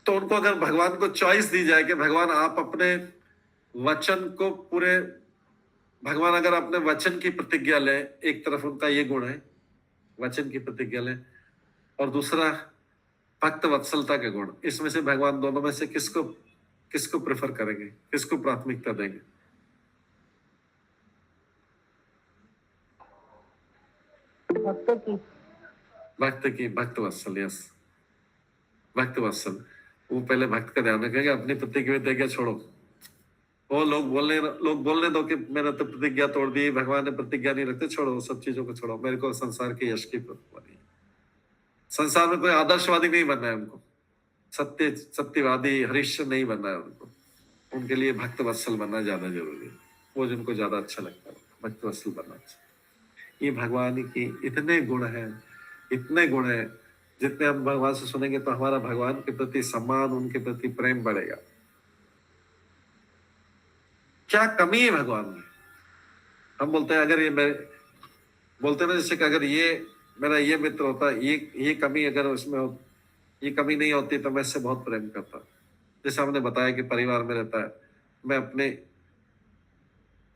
तो उनको अगर भगवान को चॉइस दी जाए कि भगवान आप अपने वचन को पूरे, भगवान अगर अपने वचन की प्रतिज्ञा ले, एक तरफ उनका ये गुण है, वचन की प्रतिज्ञा लें। और दूसरा भक्त वत्सलता के गुण। इसमें से भगवान दोनों में से किसको किसको प्रेफर करेंगे, किसको प्राथमिकता देंगे? भक्तों की। भक्त की, भक्त वत्सल, यस, भक्त वत्सल। वो पहले भक्त का ध्यान रखेंगे, अपनी प्रतिज्ञा छोड़ो। वो लोग बोलने दो कि मैंने तो प्रतिज्ञा तोड़ दी, भगवान ने प्रतिज्ञा नहीं रखते, छोड़ो सब चीजों को, छोड़ो। मेरे को संसार के यश की परवाह, संसार में कोई आदर्शवादी नहीं बनना है उनको, सत्यवादी हरीश नहीं बनना है उनको। उनके लिए भक्त वत्सल बनना ज्यादा जरूरी है, वो जिनको ज्यादा अच्छा लगता है भक्त वत्सल बनना अच्छा। ये भगवान की इतने गुण हैं, इतने गुण हैं, जितने हम भगवान से सुनेंगे तो हमारा भगवान के प्रति सम्मान, उनके प्रति प्रेम बढ़ेगा। क्या कमी है भगवान में? हम बोलते हैं अगर ये बोलते हैं ना, जैसे कि अगर ये मेरा ये मित्र होता, ये कमी अगर उसमें ये कमी नहीं होती तो मैं इससे बहुत प्रेम करता। जैसे हमने बताया कि परिवार में रहता है, मैं अपने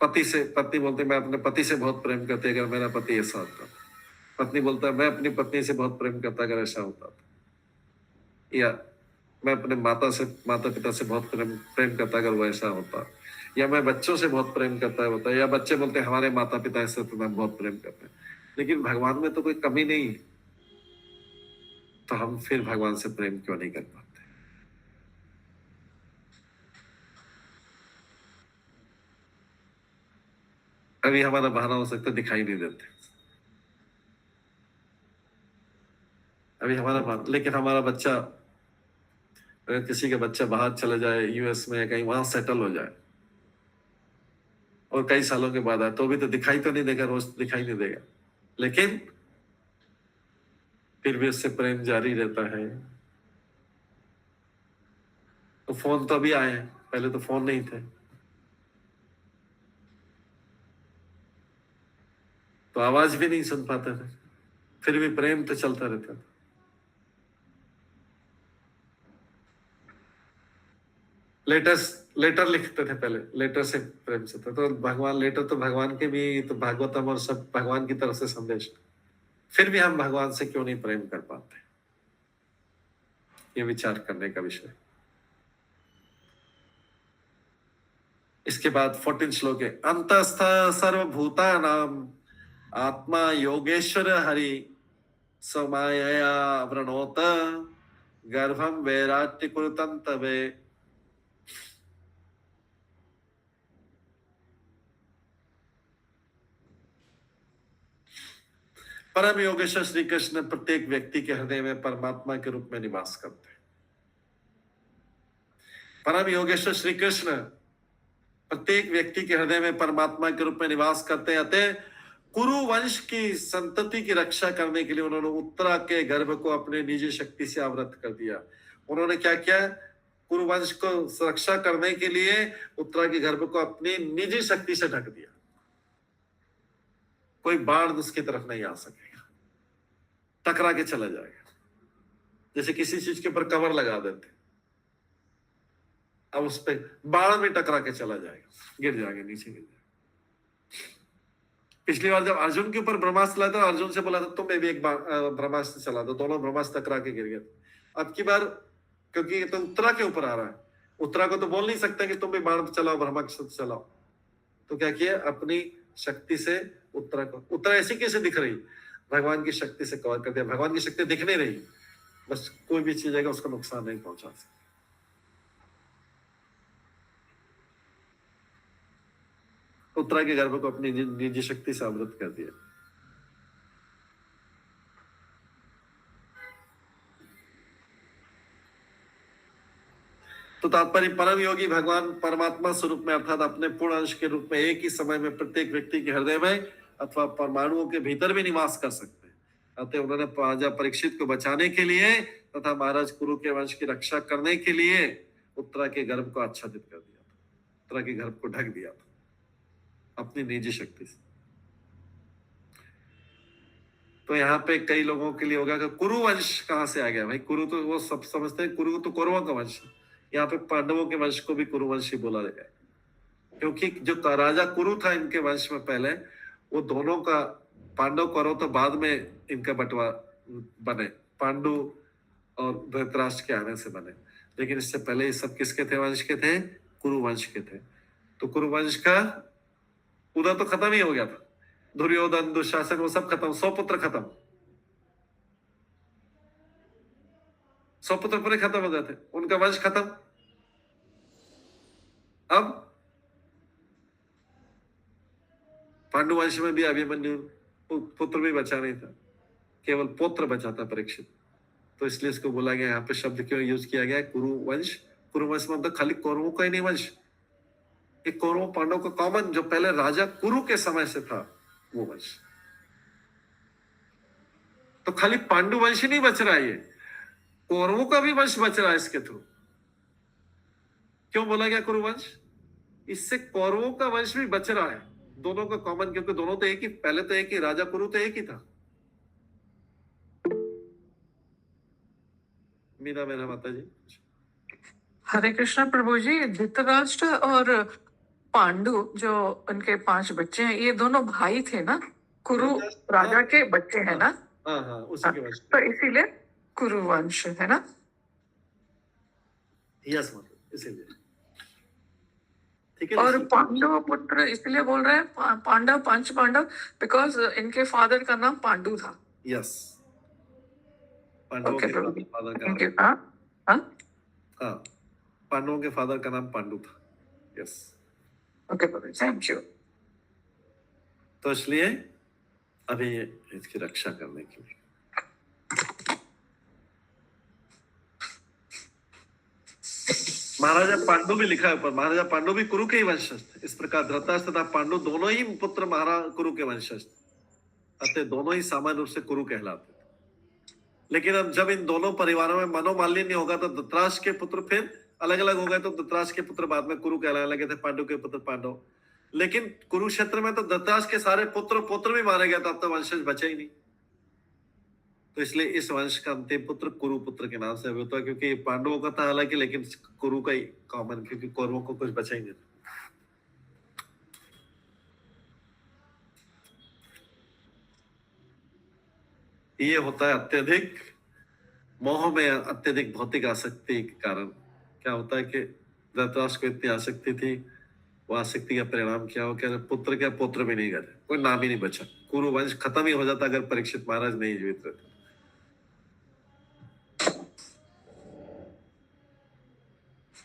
पत्नी बोलते मैं अपने पति से बहुत प्रेम करती अगर मेरा पति ऐसा होता। पत्नी बोलता है मैं अपनी पत्नी से बहुत प्रेम करता अगर ऐसा होता। या मैं अपने माता पिता से बहुत प्रेम करता अगर वो ऐसा होता। या मैं बच्चों से बहुत प्रेम करता होता। या बच्चे बोलते हैं हमारे माता पिता ऐसे तो मैं बहुत प्रेम करते हैं। लेकिन भगवान में तो कोई कमी नहीं है, तो हम फिर भगवान से प्रेम क्यों नहीं कर पाते? अभी हमारा बहाना हो सकता है दिखाई नहीं देते, अभी हमारा बहाना। लेकिन हमारा बच्चा, अगर किसी का बच्चा बाहर चले जाए, यूएस में कहीं, वहां सेटल हो जाए और कई सालों के बाद आए, तो भी तो दिखाई तो नहीं देगा, रोज दिखाई नहीं देगा, लेकिन फिर भी उससे प्रेम जारी रहता है। तो फोन तो अभी आए हैं, पहले तो फोन नहीं थे, तो आवाज भी नहीं सुन पाते थे, फिर भी प्रेम तो चलता रहता था। लेटर लिखते थे पहले, लेटर से प्रेम से था। तो भगवान, लेटर तो भगवान के भी, तो भागवतम और सब भगवान की तरफ से संदेश, फिर भी हम भगवान से क्यों नहीं प्रेम कर पाते? ये विचार करने का विषय। इसके बाद 14 श्लोक है। अंतस्थ सर्वभूतानां आत्मा योगेश्वर हरि समायया वृणोत गर्भम वैराट्य कुरुतं तवे। परम योगेश्वर श्री कृष्ण प्रत्येक व्यक्ति के हृदय में परमात्मा के रूप में निवास करते हैं। परम योगेश्वर श्री कृष्ण प्रत्येक व्यक्ति के हृदय में परमात्मा के रूप में निवास करते हैं। कुरु वंश की संतति की रक्षा करने के लिए उन्होंने उत्तरा के गर्भ को अपने निजी शक्ति से आवृत कर दिया। उन्होंने क्या किया? कुरु वंश को सुरक्षा करने के लिए उत्तरा के गर्भ को अपनी निजी शक्ति से ढक दिया। कोई बाण उसकी तरफ नहीं आ सकेगा, टकरा के चला जाएगा। जैसे किसी चीज के ऊपर कवर लगा देते, अब उस पर बाण में टकरा के चला जाएगा, गिर जाएगा, नीचे गिर जाएगा। पिछली बार जब अर्जुन के ऊपर ब्रह्मास्त्र चला था, अर्जुन से बोला था तुम भी एक ब्रह्मास्त्र चला दो, दोनों ब्रह्मास्त्र टकरा के गिर गए। अब की बार क्योंकि ये तो उत्तरा के ऊपर आ रहा है, उत्तरा को तो बोल नहीं सकते कि तुम भी बाण चलाओ, ब्रह्मास्त्र चलाओ। तो क्या किया? अपनी शक्ति से उत्तरा को, उत्तरा ऐसी कैसे दिख रही? भगवान की शक्ति से कवर कर दिया। भगवान की शक्ति दिख नहीं रही, बस कोई भी चीज आएगा उसका नुकसान नहीं पहुंचा सकती। उत्तरा के गर्भ को अपनी निजी शक्ति से आवृत कर दिया। तो तात्पर्य, परम योगी भगवान परमात्मा स्वरूप में अर्थात अपने पूर्ण अंश के रूप में एक ही समय में प्रत्येक व्यक्ति के हृदय में अथवा परमाणुओं के भीतर भी निवास कर सकते हैं। अतः उन्होंने राजा परीक्षित को बचाने के लिए तथा महाराज कुरु के वंश की रक्षा करने के लिए उत्तरा के गर्भ को आच्छादित कर दिया था, उत्तरा के गर्भ को ढक दिया था अपनी निजी शक्ति से। तो यहाँ पे कई लोगों के लिए होगा कि कुरु वंश कहाँ से आ गया? भाई कुरु तो वो सब समझते हैं, कुरु तो कौरवों का वंश। यहाँ पे पांडवों के वंश को भी कुरु वंश ही बोला गया, क्योंकि जो राजा कुरु था इनके वंश में पहले, वो दोनों का पांडव कौरव तो बाद में इनका बंटवा बने, पांडु और धृतराष्ट्र के आने से बने, लेकिन इससे पहले ये सब किसके थे? वंश के थे, कुरु वंश के थे। तो कुरु वंश का उधर तो खत्म ही हो गया था, दुर्योधन दुशासन वो सब खत्म, 100 पुत्र खत्म, 100 पुत्र पूरे खत्म हो गए थे, उनका वंश खत्म। अब पांडु वंश में भी अभिमन्यु पुत्र भी बचा नहीं था, केवल पुत्र बचा था परीक्षित। तो इसलिए इसको बोला गया, यहाँ पे शब्द क्यों यूज किया गया? कुरु वंश। कुरु वंश मतलब खाली कौरवों का ही नहीं वंश, एक कौरव पांडव का कॉमन, जो पहले राजा कुरु के समय से था वो वंश। तो खाली पांडु वंश ही नहीं बच रहा है, ये कौरवों का भी वंश बच रहा है इसके थ्रू। क्यों बोला गया कुरु वंश? इससे कौरवों का वंश भी बच रहा है, दोनों का कॉमन, क्योंकि दोनों तो एक ही, पहले तो एक ही राजा कुरु तो एक ही था। मीरा मेरा माता जी। हरे कृष्णा प्रभु जी, धृतराष्ट्र और पांडु जो उनके 5 बच्चे हैं, ये दोनों भाई थे ना, कुरु राजा के बच्चे हैं ना? हाँ हाँ, उसी के वंश। तो इसीलिए कुरु वंश है ना? यस मतलब इसीलिए, ठीक है। और पांडव पुत्र इसलिए बोल रहे हैं पांडव, 5 पांडव, बिकॉज इनके फादर का नाम पांडु था। यस, पांडवों Okay, के प्रभु। फादर का Thank you. नाम, हाँ? हाँ, पांडवों के फादर का नाम पांडु था। Yes, Okay, Prabhu, thank you. तो इसलिए अभी इसकी रक्षा करने के लिए महाराजा पांडु भी लिखा है ऊपर, महाराजा पांडु भी कुरु के ही वंशज थे। इस प्रकार धृतराष्ट्र तथा पांडु दोनों ही पुत्र महाराज कुरु के वंशज थे, अतः दोनों ही सामान्य रूप से कुरु कहलाते थे। लेकिन अब जब इन दोनों परिवारों में मनोमालिन्य होगा तो धृतराष्ट्र के पुत्र फिर अलग अलग हो गए, तो धृतराष्ट्र के पुत्र बाद में कुरु कहलाने लगे थे, पांडु के पुत्र पांडव। लेकिन कुरुक्षेत्र में तो धृतराष्ट्र के सारे पुत्र भी मारे गए, तो अब तो वंशज बचे ही नहीं। तो इसलिए इस वंश का अंतिम पुत्र कुरु पुत्र के नाम से होता है, क्योंकि पांडवों का था हालांकि, लेकिन कुरु का ही कॉमन, क्योंकि कौरवों को कुछ बचा ही नहीं। ये होता है अत्यधिक मोह में, अत्यधिक भौतिक आसक्ति के कारण क्या होता है कि धृतराष्ट्र को इतनी आसक्ति थी, वो आसक्ति का परिणाम क्या हो, क्या पुत्र क्या पुत्र भी नहीं गए, कोई नाम ही नहीं बचा, कुरु वंश खत्म ही हो जाता अगर परीक्षित महाराज नहीं जीवित रहते।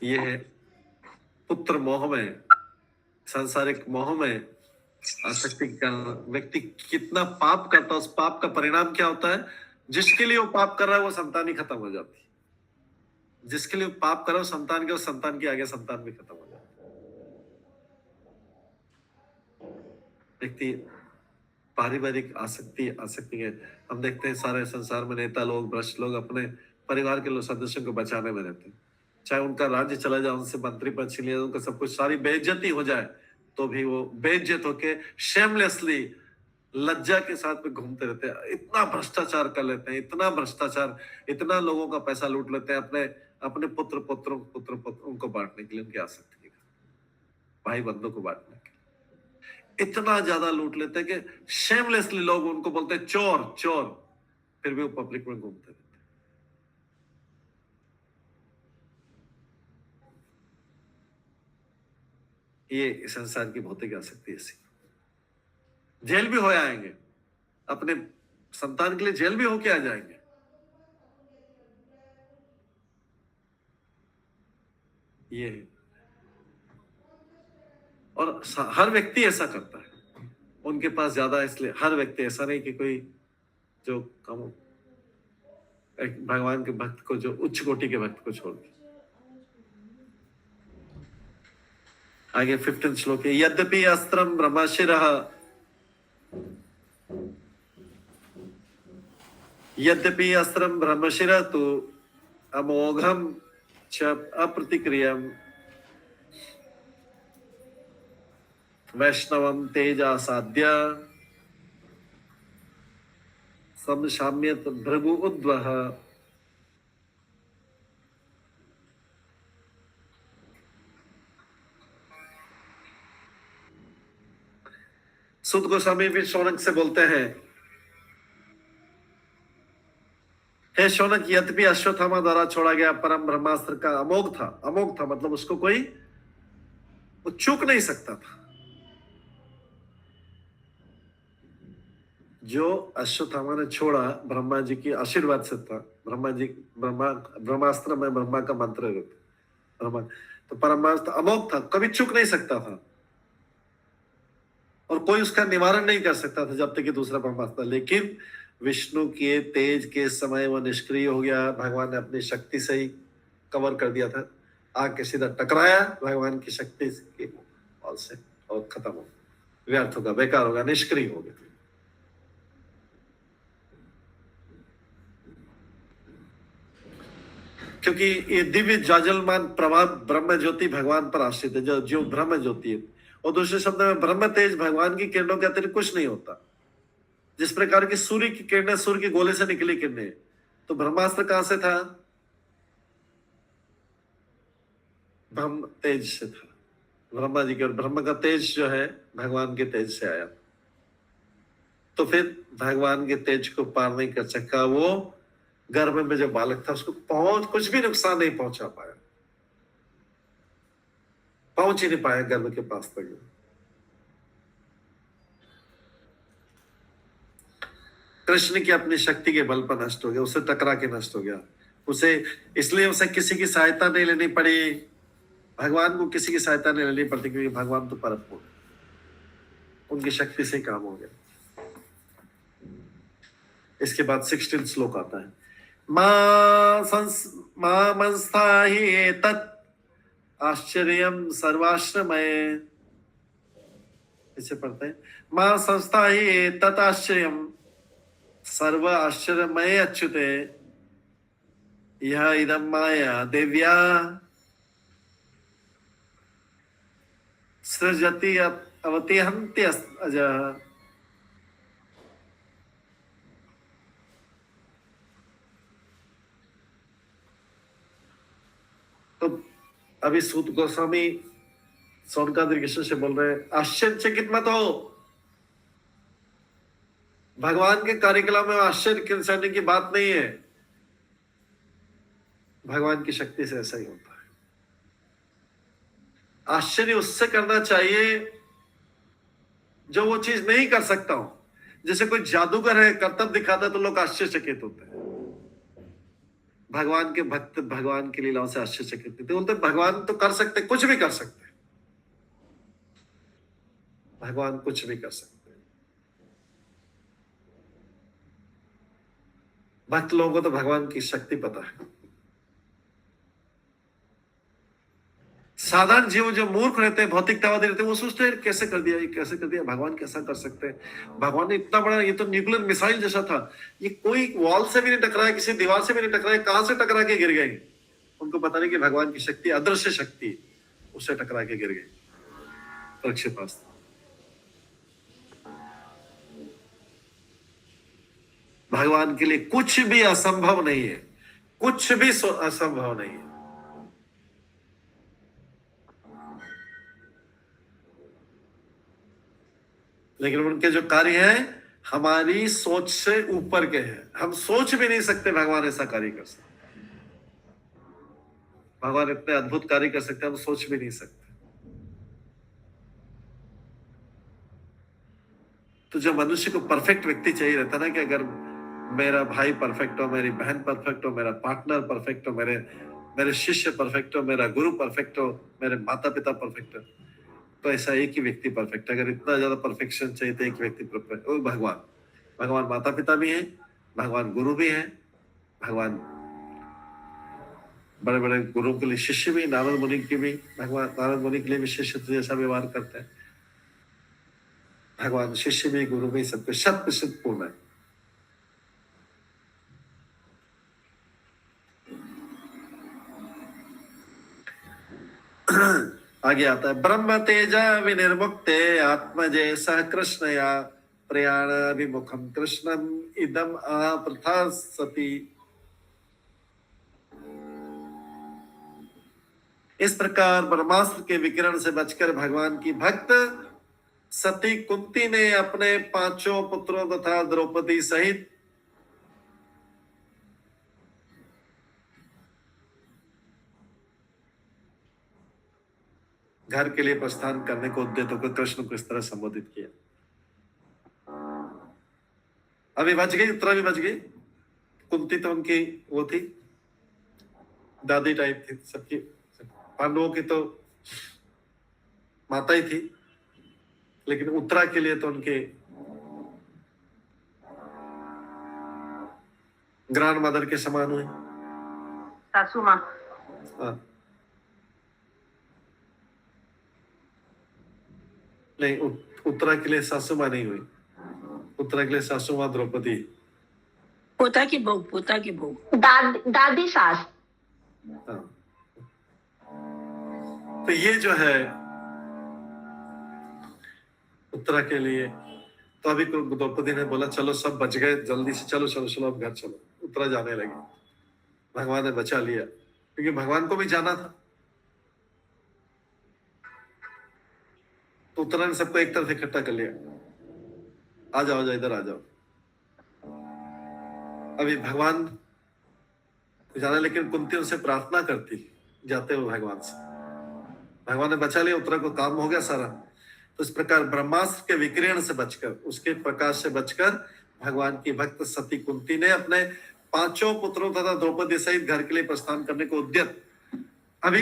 ये है पुत्र मोह में, सांसारिक मोह में आसक्ति के कारण व्यक्ति कितना पाप करता है, उस पाप का परिणाम क्या होता है? जिसके लिए वो पाप कर रहा है वो संतान ही खत्म हो जाती है, जिसके लिए पाप कर रहा है संतान के, उस संतान के आगे संतान भी खत्म हो जाती है। व्यक्ति पारिवारिक आसक्ति है, हम देखते हैं सारे संसार में नेता लोग, भ्रष्ट लोग अपने परिवार के सदस्यों को बचाने में रहते हैं, चाहे उनका राज्य चला जाए, उनसे मंत्री पद छीन लिया, उनका सब कुछ, सारी बेइज्जती हो जाए, तो भी वो बेइज्जत होके शेमलेसली लज्जा के साथ में घूमते रहते हैं। इतना भ्रष्टाचार कर लेते हैं, इतना भ्रष्टाचार, इतना लोगों का पैसा लूट लेते हैं अपने पुत्र उनको बांटने के लिए, उनकी आसक्ति के भाई बंधुओं को बांटने के लिए इतना ज्यादा लूट लेते हैं कि शेमलेसली लोग उनको बोलते हैं चोर चोर, फिर भी वो पब्लिक में घूमते रहते हैं। ये संसार की भौतिक आसक्ति ऐसी, जेल भी हो आएंगे, अपने संतान के लिए जेल भी होके आ जाएंगे। ये है, और हर व्यक्ति ऐसा करता है, उनके पास ज्यादा, इसलिए हर व्यक्ति ऐसा नहीं कि कोई जो कम एक भगवान के भक्त को, जो उच्च कोटि के भक्त को छोड़ के। आगे 15 श्लोक है, यद्यपि अस्त्रम ब्रह्मशिरः, यद्यपि अस्त्रम ब्रह्मशिरः तु अमोघम च अप्रतिक्रियम वैष्णवम तेजा साध्य समशाम्यत भृगु उद्वह। सूत गोस्वामी भी शौनक से बोलते हैं, हे शौनक, यद्यपि अश्वत्थामा द्वारा छोड़ा गया परम ब्रह्मास्त्र का अमोघ था मतलब उसको कोई वो चूक नहीं सकता था। जो अश्वत्थामा ने छोड़ा ब्रह्मा जी की आशीर्वाद से था। ब्रह्मास्त्र में ब्रह्मा का मंत्र रूप ब्रह्मा, तो परमास्त्र अमोघ था, कभी चूक नहीं सकता था और कोई उसका निवारण नहीं कर सकता था जब तक कि दूसरा ब्रह्मास्त्र। लेकिन विष्णु के तेज के समय वो निष्क्रिय हो गया। भगवान ने अपनी शक्ति से ही कवर कर दिया था। आके सीधा टकराया भगवान की शक्ति के बल से और खत्म हो गया, व्यर्थ होगा, बेकार होगा, निष्क्रिय हो गया। क्योंकि ये दिव्य जाजलमान प्रभाव ब्रह्म ज्योति भगवान पर आश्रित है, जो ब्रह्म ज्योति है। और दूसरे शब्द में ब्रह्म तेज भगवान की किरणों के अतिरिक्त कुछ नहीं होता। जिस प्रकार की सूर्य की किरणें सूर्य के गोले से निकली किरणें, तो ब्रह्मास्त्र कहां से था? ब्रह्म तेज से था, ब्रह्मा जी के। और ब्रह्म का तेज जो है भगवान के तेज से आया। तो फिर भगवान के तेज को पार नहीं कर सका। वो गर्भ में जो बालक था उसको कुछ भी नुकसान नहीं पहुंचा पाया, पहुंच ही नहीं पाया गर्भ के पास तक। कृष्ण की अपनी शक्ति के बल पर नष्ट हो गया, उसे टकरा के नष्ट हो गया। इसलिए उसे किसी की सहायता नहीं लेनी पड़ी। भगवान को किसी की सहायता नहीं लेनी पड़ती, क्योंकि भगवान तो परम हो, उनकी शक्ति से काम हो गया। इसके बाद 16 श्लोक आता है। मा मंस्था हि एतत् आश्चर्यम सर्वाश्रमय। इसे पढ़ते हैं। मां संस्था हि एतत् आश्चर्यम सर्व आश्चर्यमय अच्युते यह इदं माया देव्या सृजति अवतिहन्ति अजः। तो अभी सूत गोस्वामी सोनकाद्रि कृष्ण से बोल रहे हैं, आश्चर्यचकित मत हो। भगवान के कार्यकलाप में आश्चर्य करने की बात नहीं है। भगवान की शक्ति से ऐसा ही होता है। आश्चर्य उससे करना चाहिए जो वो चीज नहीं कर सकता हो। जैसे कोई जादूगर है, करतब दिखाता है तो लोग आश्चर्यचकित होते हैं। भगवान के भक्त भगवान की लीलाओं से आश्चर्यचकित नहीं बोलते। भगवान तो कर सकते, कुछ भी कर सकते। भगवान कुछ भी कर सकते। भक्त लोगों को तो भगवान की शक्ति पता है। साधारण जीव जो मूर्ख रहते हैं, भौतिकतावादी रहते हैं, वो सोचते हैं कैसे कर दिया, ये कैसे कर दिया, भगवान कैसा कर सकते हैं। भगवान ने इतना बड़ा, ये तो न्यूक्लियर मिसाइल जैसा था, ये कोई वॉल से भी नहीं टकराया, किसी दीवार से भी नहीं टकराया, कहां से टकरा के गिर गए। उनको पता नहीं कि भगवान की शक्ति अदृश्य शक्ति, उससे टकरा के गिर गए प्रक्षेपास्त्र। भगवान के लिए कुछ भी असंभव नहीं है, कुछ भी असंभव नहीं है। लेकिन उनके जो कार्य हैं हमारी सोच से ऊपर के हैं। हम सोच भी नहीं सकते भगवान ऐसा कार्य कर सकते। भगवान इतने अद्भुत कार्य कर सकते हैं, हम सोच भी नहीं सकते। तो जो मनुष्य को परफेक्ट व्यक्ति चाहिए रहता ना, कि अगर मेरा भाई परफेक्ट हो, मेरी बहन परफेक्ट हो, मेरा पार्टनर परफेक्ट हो, मेरे शिष्य परफेक्ट हो, मेरा गुरु परफेक्ट हो, मेरे माता पिता परफेक्ट हो, तो ऐसा एक ही व्यक्ति परफेक्ट। अगर इतना ज्यादा परफेक्शन चाहिए तो एक व्यक्ति परफेक्ट, वो भगवान माता पिता भी है, भगवान गुरु भी है, भगवान बड़े बड़े गुरु के लिए शिष्य भी, नारद मुनि के भी, भगवान नारद मुनि के लिए भी शिष्य जैसा व्यवहार करते हैं। भगवान शिष्य भी, गुरु भी, सबके 100% पूर्ण है। आगे आता है, ब्रह्म तेजा विनिर्मुक्ते आत्मजे सह कृष्णया प्रयाण विमुखम कृष्णम इदम प्रथा सती। इस प्रकार ब्रह्मास्त्र के विकिरण से बचकर भगवान की भक्त सती कुंती ने अपने पांचों पुत्रों तथा द्रौपदी सहित घर के लिए प्रस्थान करने को उद्यत होकर कृष्ण को इस तरह संबोधित किया। अभी बच गई, उत्तरा भी बच गई। कुंती तो उनकी वो थी, दादी टाइप थी सबकी, पांडवों की तो माता ही थी, लेकिन उत्तरा के लिए तो उनके ग्रैंड मदर के समान हुए। सासू माँ। हाँ। नहीं, उत्तरा के लिए सासू माँ नहीं हुई, उत्तरा के लिए सासू माँ द्रौपदी। पोता की बहू, पोता की बहू, दादी सास। हाँ। तो ये जो है उत्तरा के लिए, तो अभी द्रौपदी ने बोला चलो सब बच गए, जल्दी से चलो चलो चलो अब घर चलो। उत्तरा जाने लगी, भगवान ने बचा लिया, क्योंकि भगवान को भी जाना था। तो उत्तरा ने सबको एक तरफ इकट्ठा कर लिया, आ जाओ इधर आ जाओ। अभी भगवान जाना, लेकिन कुंती उनसे प्रार्थना करती जाते हुए भगवान से। भगवान ने बचा लिया, उत्तरा को काम हो गया सारा। तो इस प्रकार ब्रह्मास्त्र के विकिरण से बचकर, उसके प्रकाश से बचकर भगवान की भक्त सती कुंती ने अपने पांचों पुत्रों तथा द्रौपदी सहित घर के लिए प्रस्थान करने को उद्यत। अभी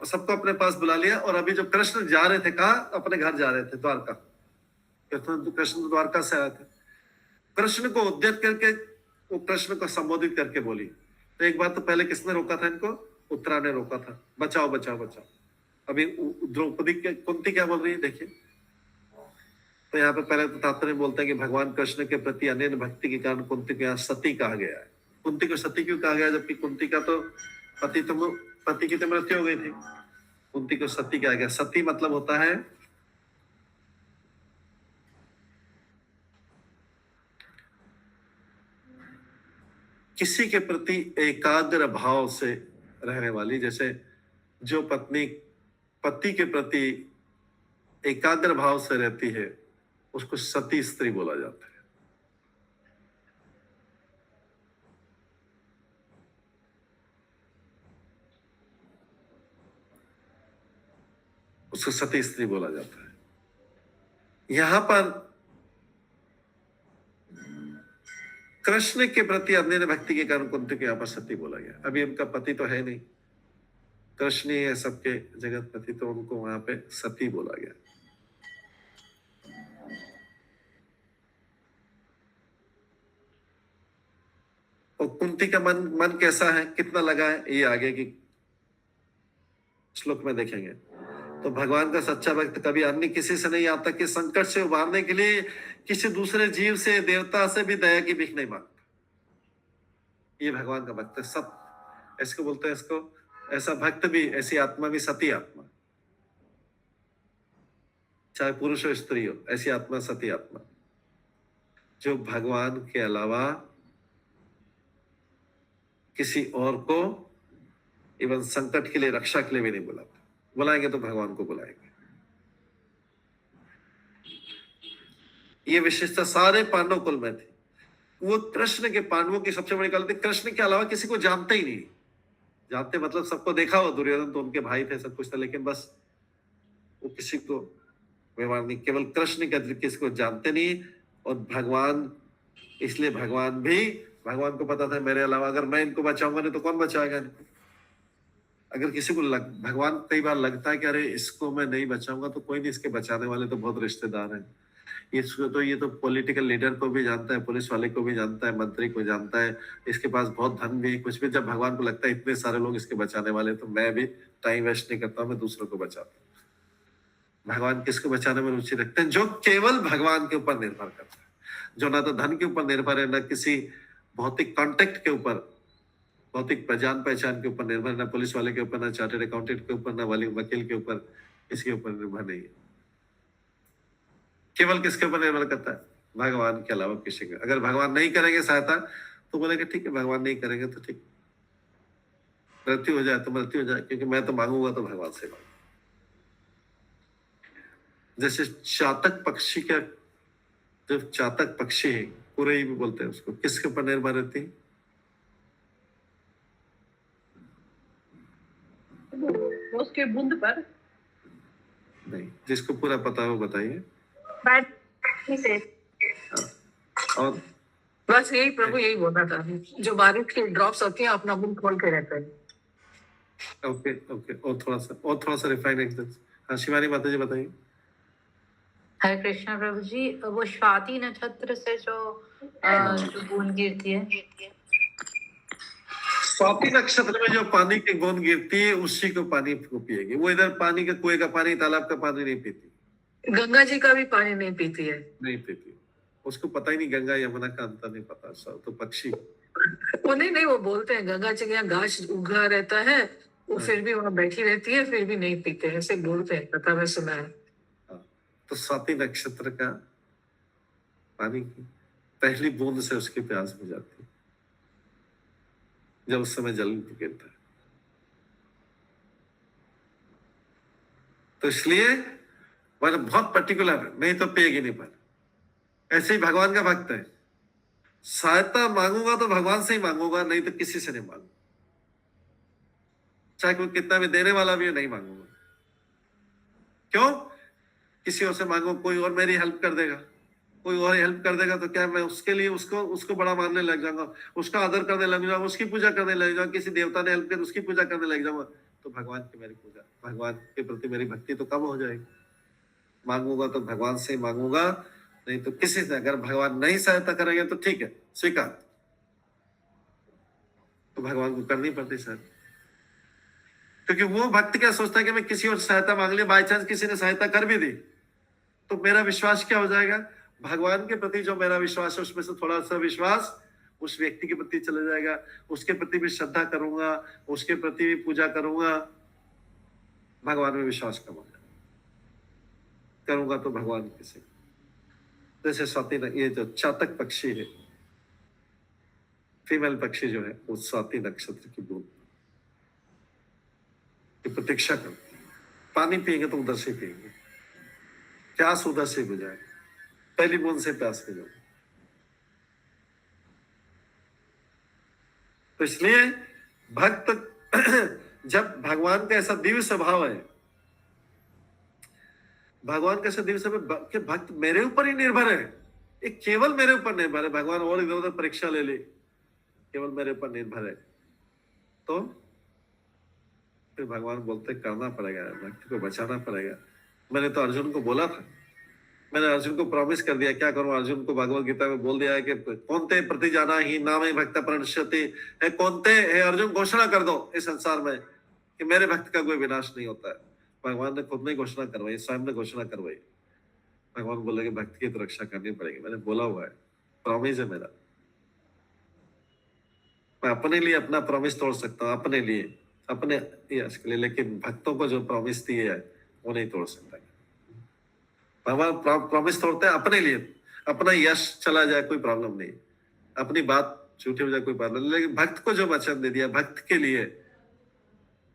सबको अपने पास बुला लिया, और अभी जो कृष्ण जा रहे थे, कहा अपने घर जा रहे थे, द्वारका। कृष्ण द्वारका से आए थे। कृष्ण को उद्यत करके वो कृष्ण को संबोधित करके बोली। तो एक बात तो पहले किसने रोका था इनको? उत्तरा ने रोका था, बचाओ बचाओ बचाओ। अभी द्रौपदी कुंती क्या बोल रही है देखिए। तो यहाँ पे पहले तो तात्पर्य बोलते हैं कि भगवान कृष्ण के प्रति अनन्य भक्ति के कारण कुंती को यहाँ सती कहा गया है। कुंती को सती क्यों कहा गया, जबकि कुंती का तो पति की तो मृत्यु हो गई थी, कुंती को सती कहा गया। सती मतलब होता है किसी के प्रति एकाग्र भाव से रहने वाली। जैसे जो पत्नी पति के प्रति एकाग्र भाव से रहती है, उसको सती स्त्री बोला जाता है। उसको सती स्त्री बोला जाता है। यहां पर कृष्ण के प्रति अनन्य भक्ति के कारण कुंती को यहां पर सती बोला गया। अभी उनका पति तो है नहीं, कृष्ण ही है सबके जगत पति, तो उनको वहां पे सती बोला गया। और कुंती का मन कैसा है, कितना लगा है, ये आगे की श्लोक में देखेंगे। तो भगवान का सच्चा भक्त कभी अन्य किसी से नहीं आता कि संकट से उबारने के लिए किसी दूसरे जीव से, देवता से भी दया की भीख नहीं मांगता। ये भगवान का भक्त है। सब इसको बोलते हैं, इसको ऐसा भक्त भी, ऐसी आत्मा भी सती आत्मा, चाहे पुरुष हो स्त्री हो, ऐसी आत्मा सती आत्मा, जो भगवान के अलावा किसी और को इवन संकट के लिए, रक्षा के लिए भी नहीं बुलाता। बुलाएंगे तो भगवान को बुलाएंगे। ये विशेषता सारे पांडव कुल में थी। वो कृष्ण के, पांडवों की सबसे बड़ी गलती, कृष्ण के अलावा किसी को जानते ही नहीं। जानते मतलब सबको देखा हो, दुर्योधन तो उनके भाई थे, सब कुछ था, लेकिन बस वो किसी को व्यवहार नहीं, केवल कृष्ण के किसी को जानते नहीं। और भगवान, इसलिए भगवान को पता था मेरे अलावा अगर मैं इनको बचाऊंगा नहीं तो कौन बचाएगा इनको। अगर किसी को भगवान कई बार लगता है कि अरे इसको मैं नहीं बचाऊंगा तो कोई नहीं, इसके बचाने वाले तो बहुत रिश्तेदार हैं। इसको तो, ये तो पॉलिटिकल लीडर को भी जानता है, पुलिस वाले को भी जानता है, मंत्री को जानता है, इसके पास बहुत धन भी, कुछ भी। जब भगवान को लगता है इतने सारे लोग इसके बचाने वाले, तो मैं भी टाइम वेस्ट नहीं करता, मैं दूसरों को बचाता हूँ। भगवान किसको बचाने में रुचि रखते हैं? जो केवल भगवान के ऊपर निर्भर करता है, जो ना तो धन के ऊपर निर्भर है, ना किसी भौतिक कॉन्टेक्ट के ऊपर, भौतिक जान पहचान के ऊपर निर्भर, ना पुलिस वाले के ऊपर, ना चार्टर्ड अकाउंटेंट के ऊपर, ना वकील के ऊपर, इसके ऊपर निर्भर नहीं है। केवल किसके ऊपर निर्भर करता है? भगवान के अलावा किसी का। अगर भगवान नहीं करेंगे सहायता तो बोलेगा ठीक है, भगवान नहीं करेंगे तो ठीक, मृत्यु हो जाए तो मृत्यु हो जाए, क्योंकि मैं तो मांगूंगा तो भगवान से मांगूंगा। जैसे चातक पक्षी का, जो चातक पक्षी है, कुरई भी बोलते हैं उसको, किसके ऊपर निर्भर रहती है? उसके बूंद पर। नहीं, जिसको पूरा पता है वो बताइए। और बस यही प्रभु यही बोलना था, जो बारिश की ड्रॉप्स होती हैं अपना मुंह खोल के रहते हैं। ओके ओके, और थोड़ा सा रिफाइन एकदम। हाँ, शिवानी माता जी बताइए। हरे कृष्णा प्रभु जी, वो स्वाति नक्षत्र से जो बूंद गिरती है, स्वाति नक्षत्र में जो पानी की बूंद गिरती है उसी को पानी को पिएगी। वो इधर पानी का, कुएं का पानी, तालाब का पानी नहीं पीती। गंगा जी का भी पानी नहीं पीती है। नहीं पीती, उसको पता ही नहीं गंगा यमुना का अंतर नहीं पता। सब तो पक्षी। वो नहीं, वो बोलते हैं गंगा जी के यहाँ घास उगा रहता है, वो फिर भी वहां बैठी रहती है, फिर भी नहीं पीते, ऐसे बोलते हैं, पता मैं सुना है। तो स्वाति नक्षत्र का पानी की पहली बूंद से उसकी प्यास बुझ जाती है, जब उस समय जल गिरता है। तो इसलिए मैंने बहुत पर्टिकुलर, नहीं तो पिएगी नहीं पानी। ऐसे ही भगवान का भक्त है, सहायता मांगूंगा तो भगवान से ही मांगूंगा, नहीं तो किसी से नहीं मांगूंगा। चाहे कोई कितना भी देने वाला भी है, नहीं मांगूंगा। क्यों? किसी और से मांगो, कोई और मेरी हेल्प कर देगा, कोई और हेल्प कर देगा तो क्या मैं उसके लिए उसको बड़ा मानने लग जाऊंगा, उसका आदर करने लग जाऊंगा, उसकी पूजा करने लग जाऊंगा। किसी देवता ने हेल्प किया तो उसकी पूजा करने लग जाऊंगा, तो भगवान की मेरी पूजा, भगवान के प्रति मेरी भक्ति तो कम हो जाएगी। मांगूंगा तो भगवान से ही मांगूंगा, नहीं तो किसी से। अगर भगवान नहीं सहायता करेंगे तो ठीक है, स्वीकार, तो भगवान को करनी पड़ती सर। क्योंकि वो भक्त क्या सोचता है कि मैं किसी और सहायता मांग लिया, बाई चांस किसी ने सहायता कर भी दी तो मेरा विश्वास क्या हो जाएगा? भगवान के प्रति जो मेरा विश्वास है उसमें से थोड़ा सा विश्वास उस व्यक्ति के प्रति चला जाएगा, उसके प्रति भी श्रद्धा करूंगा, उसके प्रति भी पूजा करूंगा, भगवान में विश्वास कम हो जाएगा। करूंगा तो भगवान किसी, जैसे स्वाति, ये जो चातक पक्षी है, फीमेल पक्षी जो है, वो स्वाति नक्षत्र की बूंद की प्रतीक्षा करती है। पानी पिएंगे तो उधर से पिएंगे, प्यास उधर से बुझाए, पहली बूंद से प्यास बुझाओ। तो इसलिए भक्त जब भगवान का ऐसा दिव्य स्वभाव है, भगवान का ऐसा दिव्य स्वभाव कि भक्त मेरे ऊपर ही निर्भर है, एक केवल मेरे ऊपर निर्भर है। भगवान और इधर उधर परीक्षा ले ले, केवल मेरे ऊपर निर्भर है, तो फिर भगवान बोलते करना पड़ेगा, भक्त को बचाना पड़ेगा। मैंने तो अर्जुन को बोला था, मैंने अर्जुन को प्रॉमिस कर दिया, क्या करूं? अर्जुन को भगवत गीता में बोल दिया है कि कौनते प्रति जाना ही नाम ही भक्त प्रणश्यति है। कौनते है अर्जुन, घोषणा कर दो इस संसार में कि मेरे भक्त का कोई विनाश नहीं होता है। भगवान ने खुद ने घोषणा करवाई, स्वयं ने घोषणा करवाई। भगवान बोले कि भक्त की तो रक्षा करनी पड़ेगी, मैंने बोला हुआ है, प्रॉमिस है मेरा। मैं अपने लिए अपना प्रॉमिस तोड़ सकता हूँ, अपने लिए, अपने यश के लिए, लेकिन भक्तों को जो प्रॉमिस दी है वो नहीं तोड़ सकता। भगवान प्रॉमिस तोड़ते हैं अपने लिए, अपना यश चला जाए कोई प्रॉब्लम नहीं, अपनी बात झूठी हो जाए कोई प्रॉब्लम नहीं, लेकिन भक्त को जो वचन दे दिया भक्त के लिए,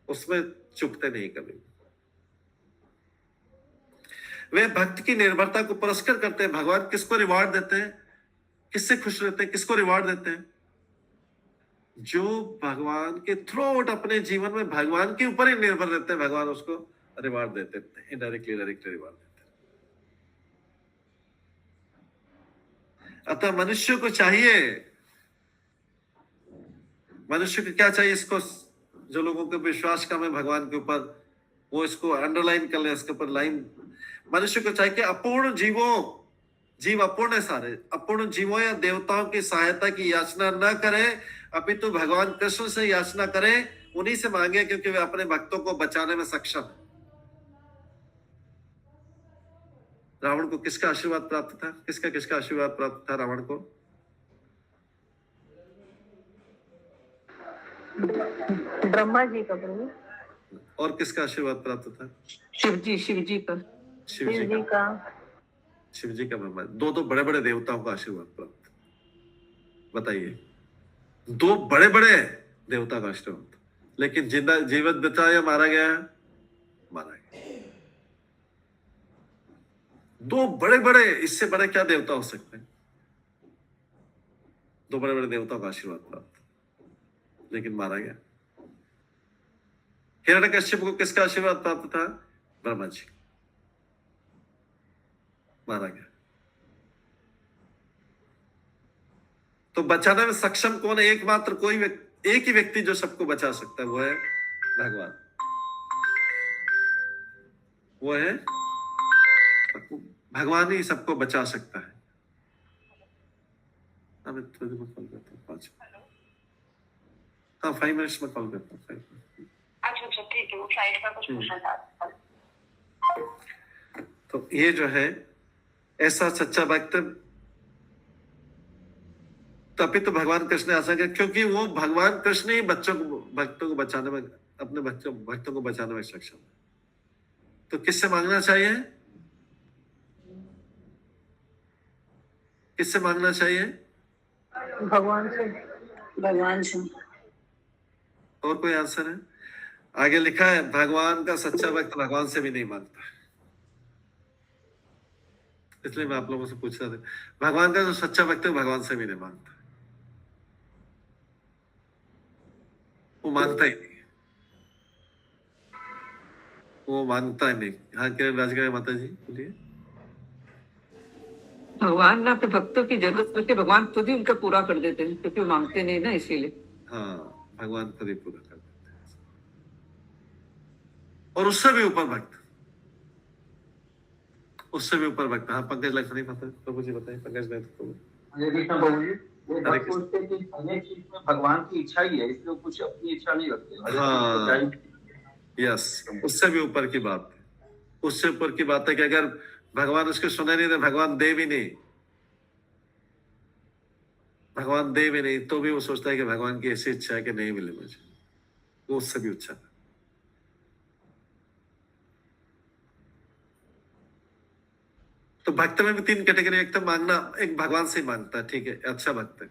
उसमें चुकते नहीं कभी। वे भक्त की निर्भरता को पुरस्कार करते हैं। भगवान किसको रिवार्ड देते हैं, किससे खुश रहते हैं, किसको रिवार्ड देते हैं? जो भगवान के थ्रू आउट अपने जीवन में भगवान के ऊपर ही निर्भर रहते हैं, भगवान उसको रिवार्ड देते हैं, इनडायरेक्टली डायरेक्टली रिवार्ड देते हैं। अतः मनुष्य को चाहिए, मनुष्य को क्या चाहिए? इसको, जो लोगों को विश्वास कम है भगवान के ऊपर, वो इसको अंडरलाइन कर ले, इसके ऊपर लाइन। मनुष्य को चाहिए कि अपूर्ण जीव अपूर्ण है सारे, अपूर्ण जीवों या देवताओं की सहायता की याचना न करें, अपितु भगवान कृष्ण से याचना करें, उन्हीं से मांगे, क्योंकि वे अपने भक्तों को बचाने में सक्षम है। रावण को किसका आशीर्वाद प्राप्त था? किसका आशीर्वाद प्राप्त था रावण को? ब्रह्मा जी का प्रभु। और किसका आशीर्वाद प्राप्त था? शिव जी का। शिव जी का ब्रह्मा। दो बड़े बड़े देवताओं का आशीर्वाद प्राप्त। बताइए, दो बड़े बड़े देवता का आशीर्वाद, लेकिन जिंदा जीवित बचा या मारा गया? मारा गया। दो बड़े बड़े, इससे बड़े क्या देवता हो सकते हैं? दो बड़े बड़े देवताओं का आशीर्वाद प्राप्त, लेकिन मारा गया। हिरण्यकश्यप को किसका आशीर्वाद प्राप्त था? ब्रह्मा जी, मारा गया। तो बचाने में सक्षम कौन है? एकमात्र कोई एक ही व्यक्ति जो सबको बचा सकता है, वो है भगवान। वो है भगवान ही सबको बचा सकता है। मैं थोड़ी देर में कॉल करता हूँ, 5 मिनट्स में कॉल करता हूँ। अच्छा ठीक है, वो फ्लाइट का कुछ पूछना था। तो ये जो है ऐसा सच्चा भक्त, तभी तो भगवान कृष्ण ने ऐसा किया, क्योंकि वो भगवान कृष्ण ही भक्तों को बचाने में, अपने भक्तों को बचाने में सक्षम है। तो किससे मांगना चाहिए? किससे मांगना चाहिए? भगवान से। भगवान से। और कोई आंसर है? आगे लिखा है भगवान का सच्चा भक्त भगवान से भी नहीं मांगता। इसलिए मैं आप लोगों से पूछ रहा था, भगवान का जो सच्चा भक्त है भगवान से भी नहीं मांगता, वो मांगता ही नहीं, वो मांगता ही नहीं। हाँ किरण राजगढ़ माता जी बोलिए। भगवान ना अपने भक्तों की जरूरत पड़ती, भगवान खुद ही उनका पूरा कर देते हैं, क्योंकि वो मांगते नहीं ना, इसीलिए। हाँ, भगवान खुद ही पूरा कर देते हैं। और उससे भी ऊपर भक्त, उससे भी ऊपर भक्त। हाँ पंकज लक्ष्मणी पता प्रभु जी बताइए। पंकज नहीं तो हरे कृष्ण प्रभु जी, वो भक्त सोचते हैं कि अनेक चीज में भगवान की इच्छा ही है, इसलिए कुछ अपनी इच्छा नहीं रखते। हाँ यस, उससे भी ऊपर की बात है। उससे ऊपर की बात है कि अगर भगवान उसके सुने नहीं तो भगवान दे भी नहीं, भगवान दे भी नहीं तो भी वो सोचता है कि भगवान की ऐसी इच्छा है कि नहीं मिले मुझे, वो उससे भी अच्छा है। तो भक्त में भी 3 कैटेगरी, एक तो मांगना, एक भगवान से मांगता है, ठीक है, अच्छा भक्त है,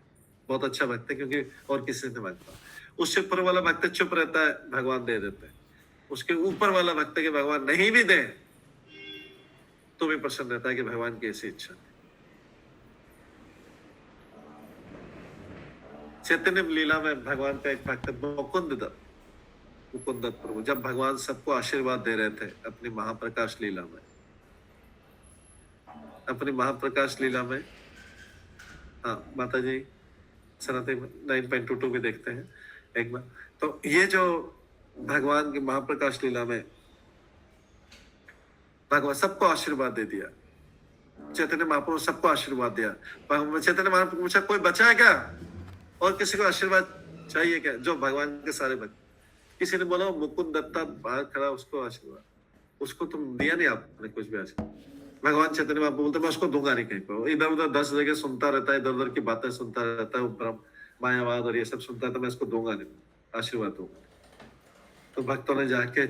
बहुत अच्छा भक्त है, क्योंकि और किसी से मांगता। उससे ऊपर वाला भक्त चुप रहता है, भगवान दे देते हैं। उसके ऊपर वाला भक्त के भगवान नहीं भी दे तो भी प्रसन्न रहता है कि भगवान की ऐसी इच्छा। चैतन्य लीला में भगवान का एक भक्त मुकुंद दत्त प्रभु, जब भगवान सबको आशीर्वाद दे रहे थे अपनी महाप्रकाश लीला में, अपनी महाप्रकाश लीला में, हाँ माता जी सनातन 9.22 भी देखते हैं एक बार। तो ये जो भगवान की महाप्रकाश लीला में भगवान सबको आशीर्वाद दे दिया, चैतन्य महाप्रभु सबको आशीर्वाद दिया। चैतन्य महाप्रभु पूछा कोई बचा है क्या, और किसी को आशीर्वाद चाहिए क्या? जो भगवान के सारे भक्त, किसी ने बोला मुकुंद दत्ता बाहर खड़ा, उसको आशीर्वाद, उसको तुम दिया नहीं आपने कुछ भी आशीर्वाद। भगवान चैतन्य महाप्रभु बोलते मैं उसको दूंगा नहीं कहीं पर, इधर उधर 10 जगह सुनता रहता है, इधर उधर की बातें सुनता रहता है, ब्रह्म मायावाद और ये सब सुनता है, तो मैं इसको दूंगा नहीं, आशीर्वाद दूंगा। तो भक्तों ने जाके,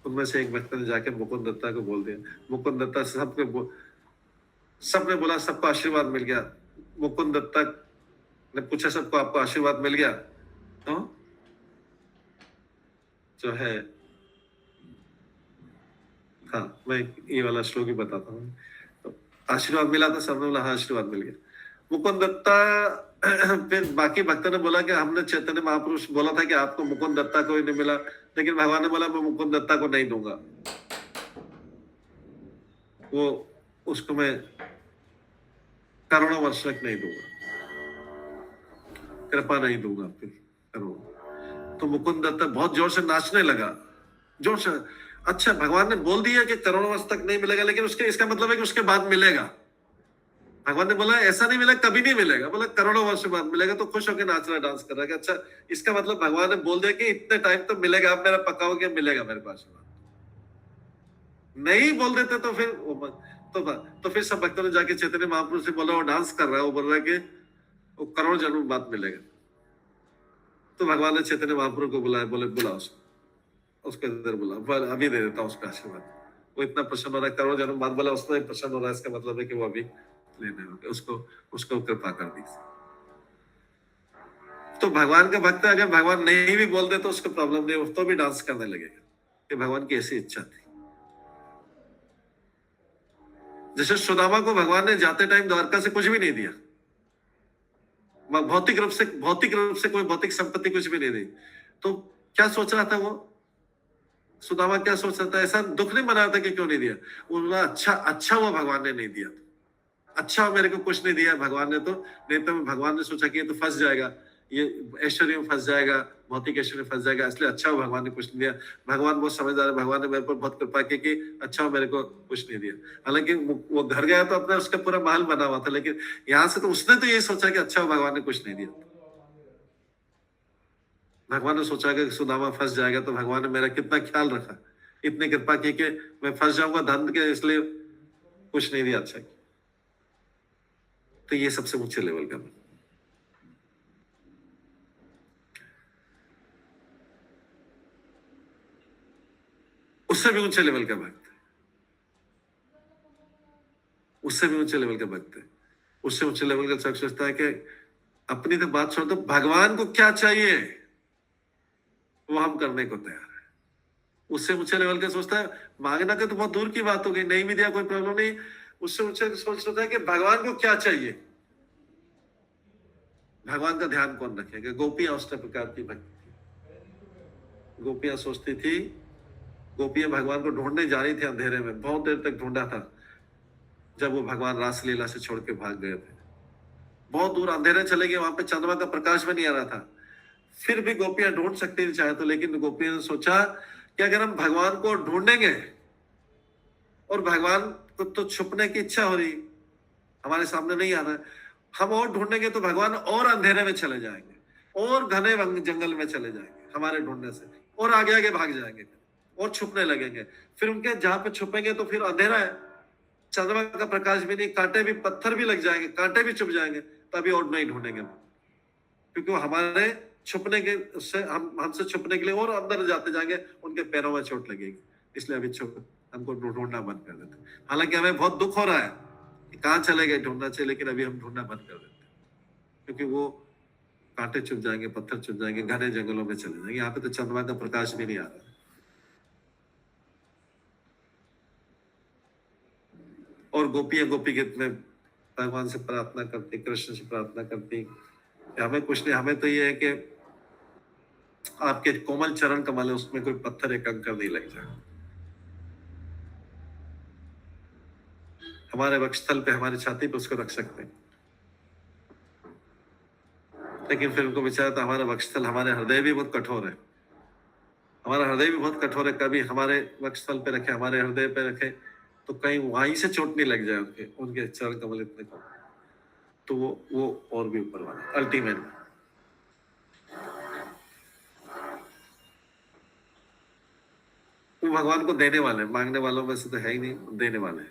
उनमें से एक भक्त ने जाके मुकुंद दत्ता को बोल दिया। मुकुंद दत्ता सबने बोला सबको आशीर्वाद मिल गया। मुकुंद दत्ता ने पूछा सबको आपको आशीर्वाद मिल गया? तो जो है, हाँ मैं ये वाला श्लोक ही बताता हूँ। तो आशीर्वाद मिला था, सबने बोला हाँ आशीर्वाद मिल गया। मुकुंद दत्ता फिर बाकी भक्तों ने बोला कि हमने चैतन्य महापुरुष बोला था कि आपको मुकुंद दत्ता को ही नहीं मिला, लेकिन भगवान ने बोला मैं मुकुंद दत्ता को नहीं दूंगा, वो उसको मैं करोड़ों वर्ष तक नहीं दूंगा, कृपा नहीं दूंगा फिर करोड़ों। तो मुकुंद दत्ता बहुत जोर से नाचने लगा, जोर से। अच्छा भगवान ने बोल दिया कि करोड़ों वर्ष तक नहीं मिलेगा, लेकिन उसके इसका मतलब है कि उसके बाद मिलेगा। भगवान ने बोला ऐसा नहीं मिला, कभी नहीं मिलेगा, बोला करोड़ों वर्ष बाद मिलेगा। तो खुश होकर नाच रहा, डांस कर रहा है। अच्छा इसका मतलब भगवान ने बोल दिया कि इतने टाइम तो मिलेगा, आप मेरा पक्का हो गया मिलेगा मेरे पास। नहीं बोल देते तो फिर तो फिर सब भक्तों ने जाके चैतन्य महाप्रभु से बोला, वो डांस कर रहा है, वो बोल रहा है कि वो करोड़ जन्म बाद मिलेगा। तो भगवान ने चैतन्य महाप्रभु को बुलाया, बोले बुला उसको इधर बुला, अभी दे देता हूँ उसका आशीर्वाद। वो इतना प्रसन्न हो रहा है, करोड़ जन्म बाद बोला, उसने प्रसन्न हो रहा है, इसका मतलब है कि वो अभी लेने होंगे, उसको कृपा कर दी। तो भगवान का भक्त अगर भगवान नहीं भी बोल दे तो उसको प्रॉब्लम नहीं, तो भी डांस करने लगेगा कि भगवान की ऐसी इच्छा थी। जैसे सुदामा को भगवान ने जाते टाइम द्वारका से कुछ भी नहीं दिया, भौतिक रूप से कोई भौतिक संपत्ति कुछ भी नहीं दी, तो क्या सोच रहा था वो सुदामा? क्या सोच रहा था? ऐसा दुख नहीं मना था कि क्यों नहीं दिया। उन्होंने अच्छा वो भगवान ने नहीं दिया, अच्छा मेरे को कुछ नहीं दिया भगवान ने, तो नहीं तो भगवान ने सोचा कि ये तो फंस जाएगा, ये ऐश्वर्य में फंस जाएगा, भौतिक ऐश्वर्य में फंस जाएगा, इसलिए अच्छा हो भगवान ने कुछ नहीं दिया। भगवान बहुत समझदार है, भगवान ने मेरे पर बहुत कृपा की कि अच्छा हो मेरे को कुछ नहीं दिया। हालांकि वो घर गया तो अपना उसका पूरा महल बना हुआ था, लेकिन यहाँ से तो उसने तो ये सोचा कि अच्छा हो भगवान ने कुछ नहीं दिया। भगवान ने सोचा कि सुदामा फंस जाएगा, तो भगवान ने मेरा कितना ख्याल रखा, इतनी कृपा की कि मैं फंस जाऊंगा धन के, इसलिए कुछ नहीं दिया अच्छा। तो ये सबसे ऊंचे लेवल का, उससे भी ऊंचे लेवल का भक्त, उससे भी ऊंचे लेवल का भक्त है। उससे ऊंचे लेवल का शख्स सोचता है कि अपनी तो बात छोड़ दो, भगवान को क्या चाहिए वो हम करने को तैयार है। उससे ऊंचे लेवल का सोचता है मांगना के तो बहुत दूर की बात हो गई, नहीं भी दिया कोई प्रॉब्लम नहीं। उससे ऊंचे सोचता है कि भगवान को क्या चाहिए, भगवान का ध्यान कौन रखेगा। गोपियां उस प्रकार की भक्ति थी। गोपियां सोचती थी, गोपियां भगवान को ढूंढने जा रही थी अंधेरे में, बहुत देर तक ढूंढा था, जब वो भगवान रासलीला से छोड़ के भाग गए थे। बहुत दूर अंधेरे चले गए, वहां पे चंद्रमा का प्रकाश भी नहीं आ रहा था, फिर भी गोपियां ढूंढ सकती थी चाहे तो। लेकिन गोपियां ने सोचा कि अगर हम भगवान को ढूंढेंगे, और भगवान को तो छुपने की इच्छा हो रही, हमारे सामने नहीं आ रहा है, हम और ढूंढेंगे तो भगवान और अंधेरे में चले जाएंगे, और घने जंगल में चले जाएंगे हमारे ढूंढने से, और आगे आगे भाग जाएंगे और छुपने लगेंगे। फिर उनके जहां पे छुपेंगे तो फिर अंधेरा है, चंद्रमा का प्रकाश भी नहीं, कांटे भी, पत्थर भी लग जाएंगे, कांटे भी चुभ जाएंगे, तभी और नहीं ढूंढेंगे, क्योंकि वो हमारे छुपने के उससे हमसे छुपने के लिए और अंदर जाते जाएंगे, उनके पैरों में चोट लगेगी। इसलिए अभी हमको ढूंढना बंद कर देते। हालांकि हमें बहुत दुख हो रहा है कि कहाँ चले गए, ढूंढना चाहिए, लेकिन अभी हम ढूंढना बंद कर देते, क्योंकि वो कांटे चुभ जाएंगे, पत्थर चुभ जाएंगे, घने जंगलों में चले जाएंगे। यहाँ पे तो चंद्रमा का प्रकाश भी नहीं आ रहा। और गोपियां गोपी गीत में भगवान से प्रार्थना करती, कृष्ण से प्रार्थना करती, हमें कुछ नहीं, हमें तो ये है कि आपके कोमल चरण कमल है, उसमें कोई पत्थर एक कंकर नहीं लग जाए, हमारे वक्षस्थल पे, हमारी छाती पे उसको रख सकते हैं। लेकिन फिर उनको विचार था हमारा वक्षस्थल, हमारे हृदय भी बहुत कठोर है, हमारा हृदय भी बहुत कठोर है, कभी हमारे वक्षस्थल पे रखे, हमारे हृदय पे रखे तो कहीं वहीं से चोट नहीं लग जाए उनके चरण कमल इतने कम, तो वो और भी ऊपर वाला अल्टीमेट। वो भगवान को देने वाले, मांगने वालों में से तो है ही नहीं, देने वाले।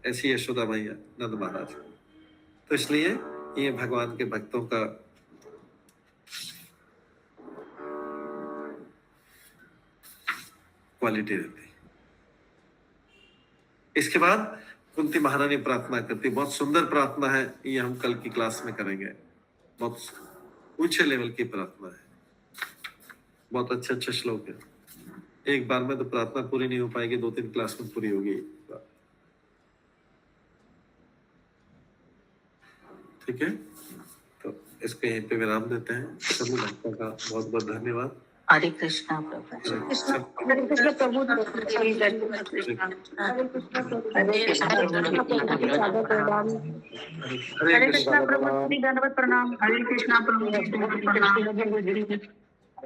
ऐसी यशोदा मैया, नंद महाराज। तो इसलिए ये भगवान के भक्तों का क्वालिटी रहती है। इसके बाद कुंती महारानी प्रार्थना करती, बहुत सुंदर प्रार्थना है, ये हम कल की क्लास में करेंगे। बहुत ऊंचे लेवल की प्रार्थना है, बहुत अच्छे श्लोक है। एक बार में तो प्रार्थना पूरी नहीं हो पाएगी, 2-3 क्लास में पूरी होगी। ठीक है, तो इसको यहीं पे विराम देते हैं। सभी भक्तों का बहुत बहुत धन्यवाद। हरे कृष्णा प्रभु। हरे कृष्ण प्रभु। हरे कृष्णा प्रभु। दंडवत प्रणाम। हरे कृष्णा प्रभु।